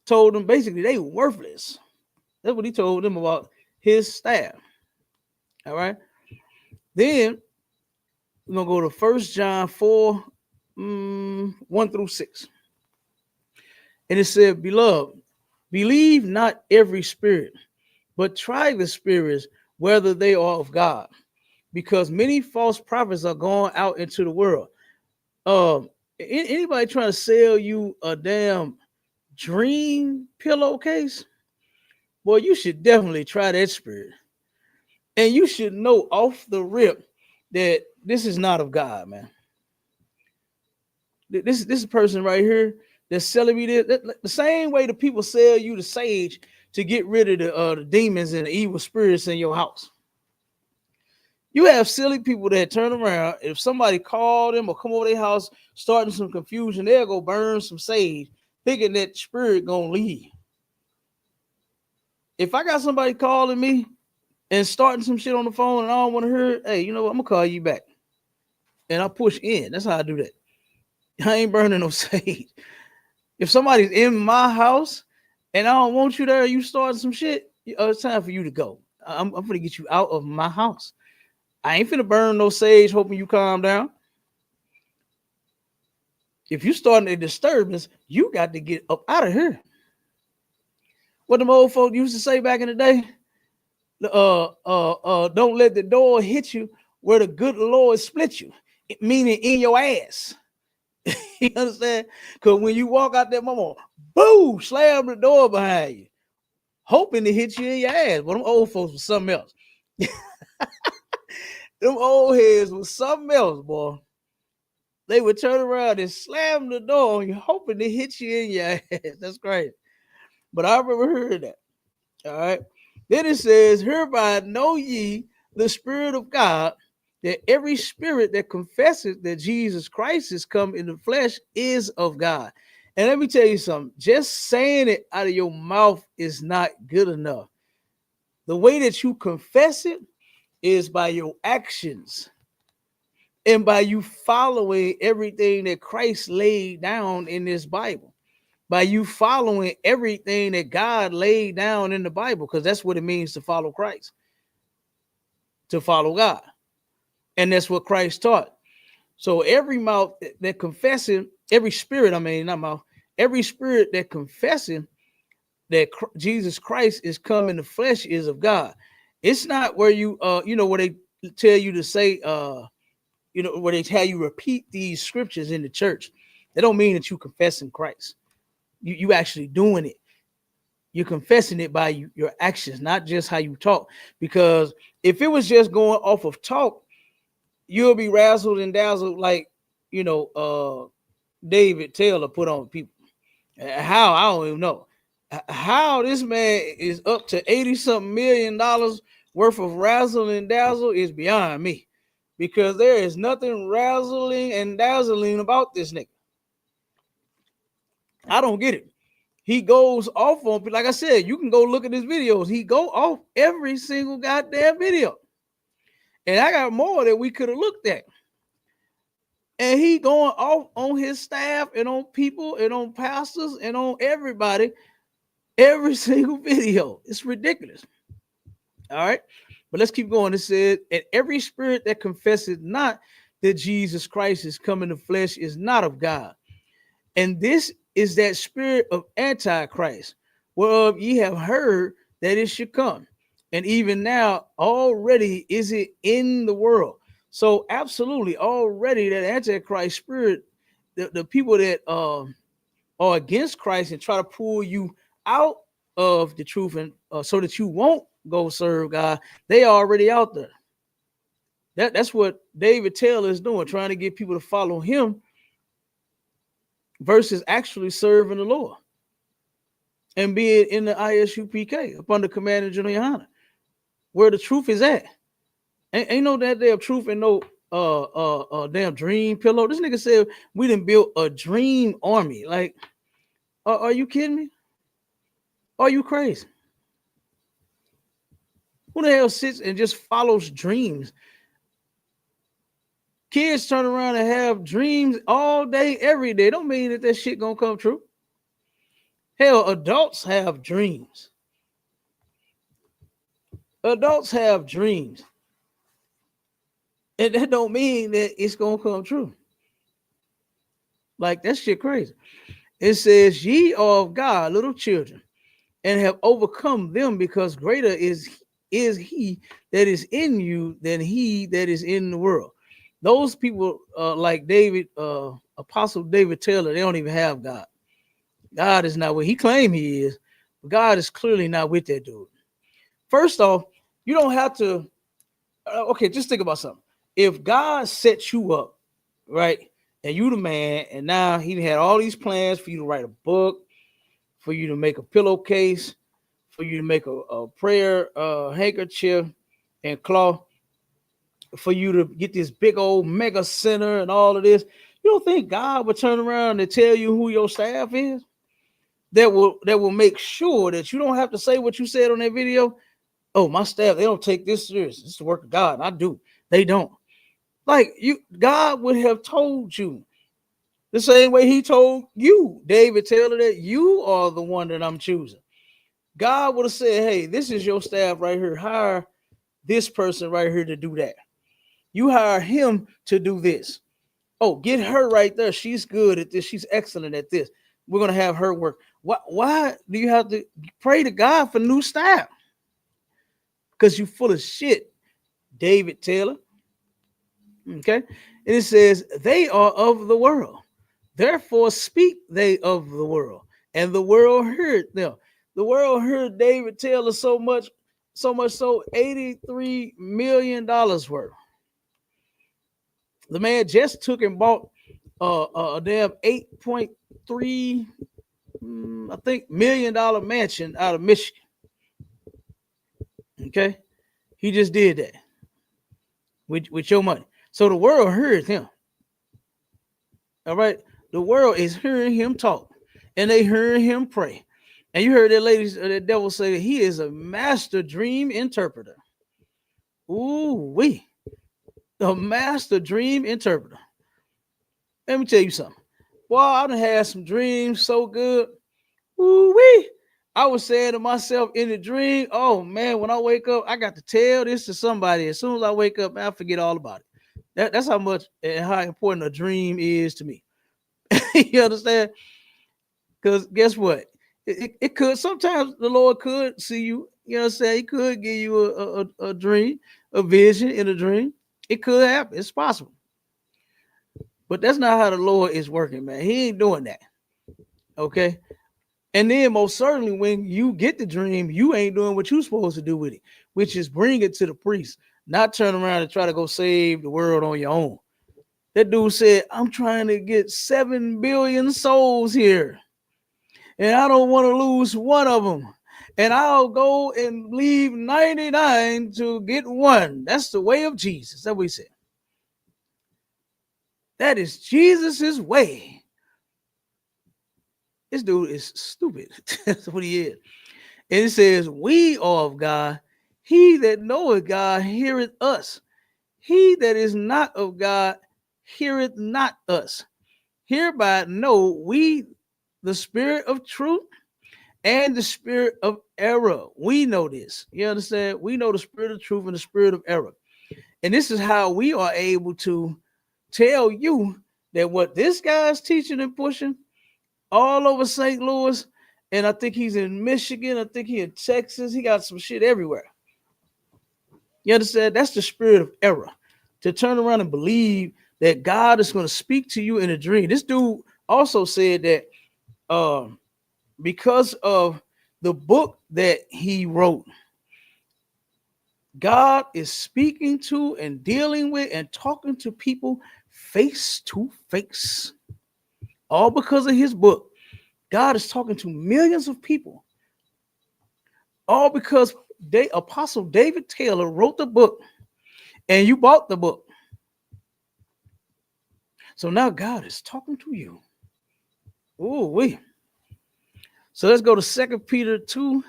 Told them basically they were worthless. That's what he told them about his staff. All right. Then we're going to go to 1 John 4, 1 through 6. And it said, beloved, believe not every spirit, but try the spirits whether they are of God, because many false prophets are going out into the world. Anybody trying to sell you a damn dream pillowcase, boy, you should definitely try that spirit. And you should know off the rip that this is not of God, man. This person right here that's selling me this, the same way the people sell you the sage to get rid of the demons and the evil spirits in your house. You have silly people that turn around. If somebody call them or come over their house, starting some confusion, they'll go burn some sage, thinking that spirit gonna leave. If I got somebody calling me and starting some shit on the phone and I don't want to hear it, hey, you know what? I'm gonna call you back. And I push in. That's how I do that. I ain't burning no sage. If somebody's in my house and I don't want you there, you starting some shit, it's time for you to go. I'm gonna get you out of my house. I ain't finna burn no sage hoping you calm down. If you starting a disturbance, you got to get up out of here. What them old folk used to say back in the day, don't let the door hit you where the good Lord split you, meaning in your ass. You understand? Because when you walk out there, mama, boom, slam the door behind you, hoping to hit you in your ass. But them old folks was something else. Them old heads was something else, boy. They would turn around and slam the door on you, hoping to hit you in your ass. That's crazy. But I remember hearing that. All right. Then it says, hereby know ye the Spirit of God, that every spirit that confesses that Jesus Christ is come in the flesh is of God. And let me tell you something, just saying it out of your mouth is not good enough. The way that you confess it is by your actions and by you following everything that Christ laid down in this Bible, by you following everything that God laid down in the Bible, because that's what it means to follow Christ, to follow God. And that's what Christ taught. So every mouth that confessing, every spirit, not mouth, every spirit that confessing that Jesus Christ is come in the flesh is of God. It's not where you, where they tell you to say, where they tell you repeat these scriptures in the church. They don't mean that you confessing Christ. You actually doing it. You're confessing it by your actions, not just how you talk. Because if it was just going off of talk, you'll be razzled and dazzled like, David Taylor put on people. How? I don't even know. How this man is up to $80-something million worth of razzle and dazzle is beyond me. Because there is nothing razzling and dazzling about this nigga. I don't get it. He goes off on, like I said, you can go look at his videos. He go off every single goddamn video. And I got more that we could have looked at. And he going off on his staff and on people and on pastors and on everybody, every single video. It's ridiculous. All right. But let's keep going. It says, and every spirit that confesses not that Jesus Christ is come in the flesh is not of God. And this is that spirit of Antichrist, whereof ye have heard that it should come. And even now already is it in the world. So absolutely already that Antichrist spirit, the people that are against Christ and try to pull you out of the truth and so that you won't go serve God, they are already out there. That's what David Taylor is doing, trying to get people to follow him versus actually serving the Lord and being in the ISUPK up under Commander General YAHANNA, where the truth is at. Ain't no that damn truth and no damn dream pillow. This nigga said we done built a dream army. Like, are you kidding me? Are you crazy? Who the hell sits and just follows dreams? Kids turn around and have dreams all day, every day. Don't mean that shit gonna come true. Hell, adults have dreams. Adults have dreams. And that don't mean that it's gonna come true. Like, that shit crazy. It says, ye are of God, little children, and have overcome them, because greater is he that is in you than he that is in the world. Those people like David, Apostle David Taylor, they don't even have God. God is not what he claims he is, but God is clearly not with that dude. First off, you don't have to, okay, just think about something. If God sets you up, right, and you the man, and now he had all these plans for you to write a book, for you to make a pillowcase, for you to make a prayer handkerchief and cloth, for you to get this big old mega center and all of this. You don't think God would turn around and tell you who your staff is? That will make sure that you don't have to say what you said on that video. Oh, my staff, they don't take this serious. It's the work of God. I do. They don't. Like God would have told you the same way he told you, David Taylor, that you are the one that I'm choosing. God would have said, hey, this is your staff right here. Hire this person right here to do that. You hire him to do this. Oh, get her right there. She's good at this. She's excellent at this. We're going to have her work. Why do you have to pray to God for new staff? Because you're full of shit, David Taylor. Okay. And it says, they are of the world. Therefore speak they of the world. And the world heard them. The world heard David Taylor so much so $83 million worth. The man just took and bought a damn $8.3 I think $1 million mansion out of Michigan. Okay, he just did that with your money. So the world heard him. All right, the world is hearing him talk, and they heard him pray. And you heard that ladies, that devil say that he is a master dream interpreter. Ooh wee, the master dream interpreter. Let me tell you something. Boy, I done had some dreams so good. Ooh wee. I was saying to myself in the dream, oh man, when I wake up, I got to tell this to somebody. As soon as I wake up, I forget all about it. That's how much and how important a dream is to me. You understand? Because guess what? It could sometimes the Lord could see you, you know what I'm saying? He could give you a dream, a vision in a dream. It could happen. It's possible. But that's not how the Lord is working, man. He ain't doing that. Okay. And then most certainly when you get the dream, you ain't doing what you're supposed to do with it, which is bring it to the priest, not turn around and try to go save the world on your own. That dude said, I'm trying to get 7 billion souls here, and I don't want to lose one of them. And I'll go and leave 99 to get one. That's the way of Jesus. That's what he said. That is Jesus's way. This dude is stupid. That's what he is. And it says, we are of God. He that knoweth God heareth us. He that is not of God heareth not us. Hereby know we the spirit of truth and the spirit of error. We know this. You understand? We know the spirit of truth and the spirit of error. And this is how we are able to tell you that what this guy's teaching and pushing all over St. Louis, and I think he's in Michigan, I think he's in Texas, he got some shit everywhere. You understand? That's the spirit of error. To turn around and believe that God is going to speak to you in a dream. This dude also said that because of the book that he wrote, God is speaking to and dealing with and talking to people face to face. All because of his book. God is talking to millions of people. All because Apostle David Taylor wrote the book and you bought the book. So now God is talking to you. Ooh wee. So let's go to 2 Peter 2,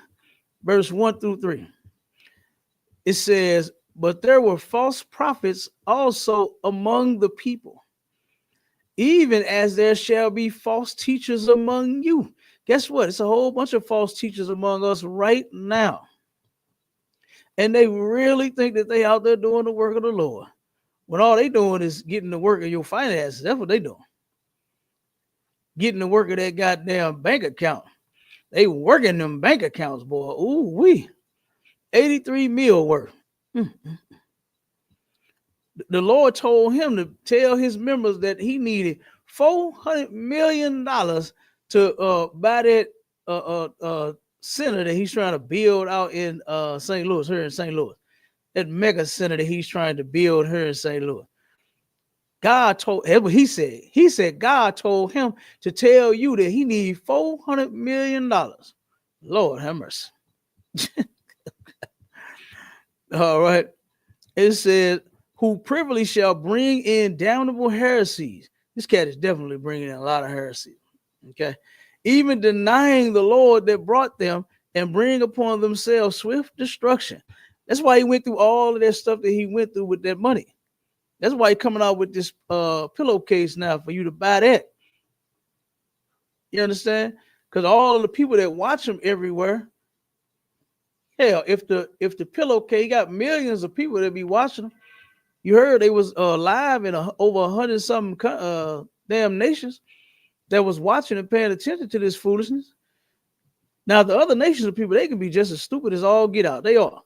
verse 1 through 3. It says, but there were false prophets also among the people, even as there shall be false teachers among you. Guess what? It's a whole bunch of false teachers among us right now. And they really think that they out there doing the work of the Lord, when all they doing is getting the work of your finances. That's what they doing. Getting the work of that goddamn bank account. They working them bank accounts, boy. Ooh wee. 83 mil worth. The Lord told him to tell his members that he needed $400 million to buy that center that he's trying to build out in St. Louis, here in St. Louis. That mega center that he's trying to build here in St. Louis. God told, that's what he said. He said God told him to tell you that he needs $400 million. Lord have mercy. All right. It said, who privily shall bring in damnable heresies. This cat is definitely bringing in a lot of heresy. Okay. Even denying the Lord that brought them and bring upon themselves swift destruction. That's why he went through all of that stuff that he went through with that money. That's why he's coming out with this pillowcase now for you to buy that. You understand? Because all of the people that watch him everywhere, hell, if the pillowcase, he got millions of people that be watching him. You heard they was live in over 100 something damn nations that was watching and paying attention to this foolishness. Now the other nations of people, they can be just as stupid as all get out. They are.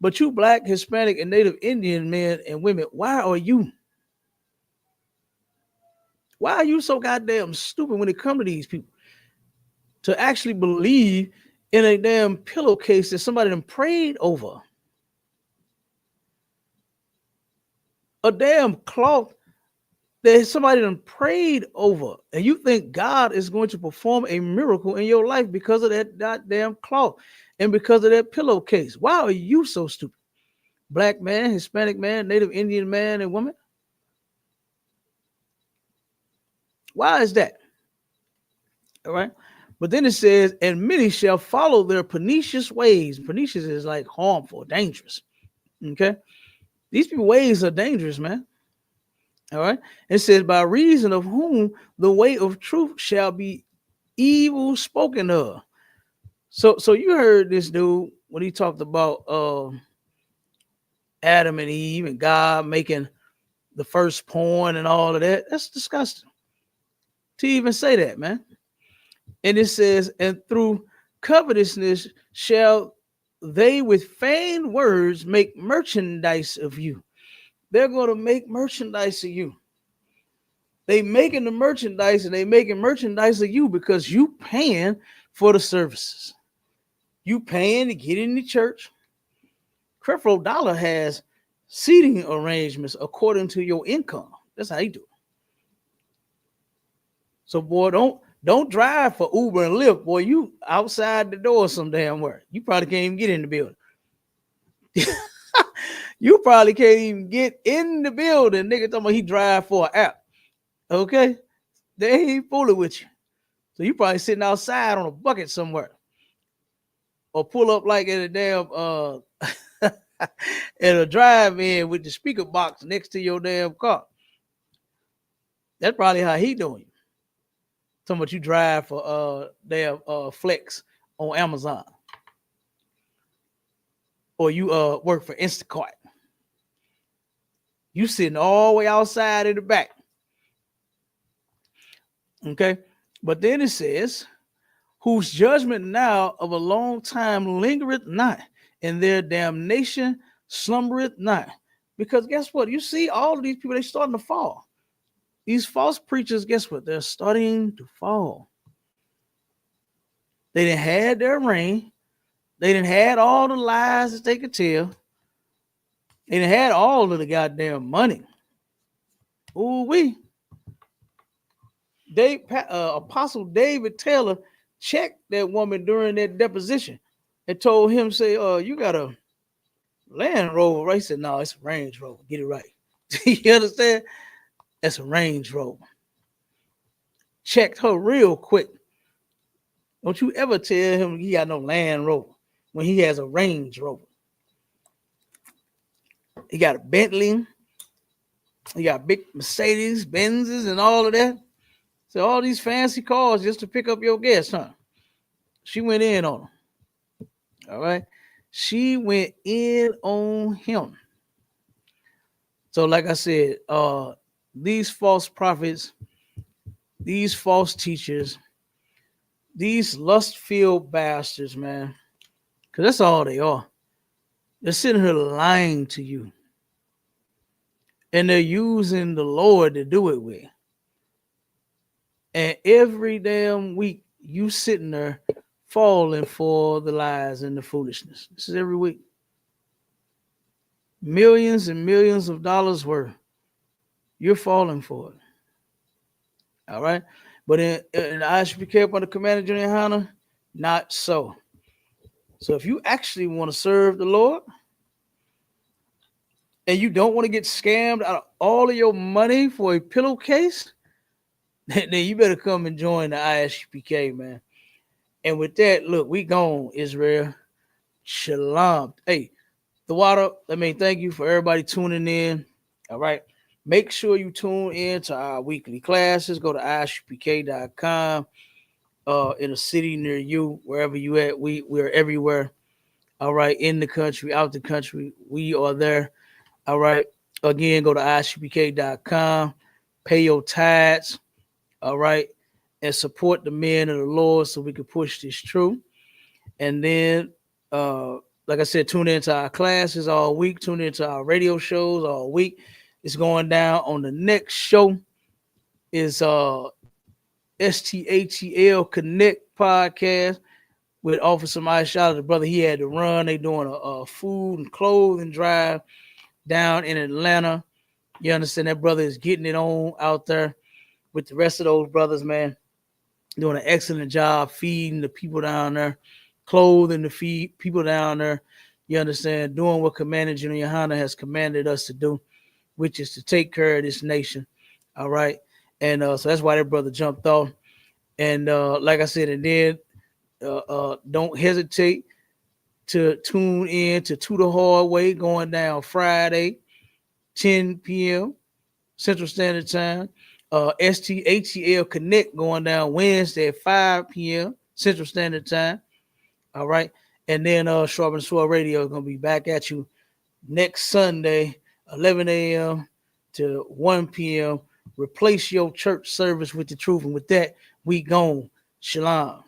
But you Black, Hispanic, and Native Indian men and women, why are you so goddamn stupid when it comes to these people? To actually believe in a damn pillowcase that somebody done prayed over. A damn cloth that somebody done prayed over. And you think God is going to perform a miracle in your life because of that goddamn cloth and because of that pillowcase. Why are you so stupid? Black man, Hispanic man, Native Indian man and woman. Why is that? All right. But then it says, and many shall follow their pernicious ways. Pernicious is like harmful, dangerous. Okay. These people's ways are dangerous, man. All right. It says, by reason of whom the way of truth shall be evil spoken of. So you heard this dude when he talked about Adam and Eve and God making the first porn and all of that. That's disgusting to even say that, man. And it says, and through covetousness shall they with feigned words make merchandise of you. They're going to make merchandise of you. They making the merchandise and they making merchandise of you because you paying for the services. You paying to get in the church. Creflo Dollar has seating arrangements according to your income. That's how you do it. So boy, don't drive for Uber and Lyft. Boy, you outside the door some damn where. You probably can't even get in the building. You probably can't even get in the building. Nigga talking about he drive for an app. Okay? They ain't fooling with you. So you probably sitting outside on a bucket somewhere. Or pull up like at a damn at a drive-in with the speaker box next to your damn car. That's probably how he doing. Talking about you drive for damn Flex on Amazon. Or you work for Instacart. You sitting all the way outside in the back. Okay. But then it says, whose judgment now of a long time lingereth not, and their damnation slumbereth not. Because guess what? You see all of these people, they starting to fall. These false preachers, guess what? They're starting to fall. They done had their reign. They done had all the lies that they could tell. They done had all of the goddamn money. Ooh-wee. Apostle David Taylor checked that woman during that deposition and told him, say, you got a Land Rover, right? He said, no, it's a Range Rover. Get it right. You understand? That's a Range Rover. Checked her real quick. Don't you ever tell him he got no Land Rover when he has a Range Rover. He got a Bentley. He got big Mercedes, Benzes, and all of that. So all these fancy cars just to pick up your guests, huh? She went in on him. All right. She went in on him. So like I said, these false prophets, these false teachers, these lust-filled bastards, man, because that's all they are. They're sitting here lying to you. And they're using the Lord to do it with. And every damn week, you sitting there falling for the lies and the foolishness. This is every week. Millions and millions of dollars worth. you're falling for it. All right. But in the ISUPK up under Commander Junior YAHANNA, not so. So if you actually want to serve the Lord and you don't want to get scammed out of all of your money for a pillowcase, then you better come and join the ISUPK, man. And with that, look, we gone, Israel. Shalom. Hey, the water, thank you for everybody tuning in. All right. Make sure you tune in to our weekly classes. Go to ISUPK.com. In a city near you, wherever you at, we're everywhere. All right, in the country, out the country, we are there. All right. Again, go to ISUPK.com, pay your tithes, all right, and support the men of the Lord so we can push this through. And then, like I said, tune into our classes all week, tune into our radio shows all week. It's going down on the next show is STHEL Connect podcast with Officer Mike. Shout out to the brother. He had to run. They doing a food and clothing drive down in Atlanta. You understand? That brother is getting it on out there with the rest of those brothers, man. Doing an excellent job feeding the people down there, clothing the feed people down there. You understand? Doing what Commander Junior YAHANNA has commanded us to do, which is to take care of this nation. All right. And so that's why that brother jumped off. And like I said, and then don't hesitate to tune in to the Hard Way going down Friday, 10 p.m. Central Standard Time. STHEL Connect going down Wednesday at 5 p.m. Central Standard Time. All right. And then Sharp and Swell Radio is going to be back at you next Sunday, 11 a.m. to 1 p.m. Replace your church service with the truth. And with that, we gone. Shalom.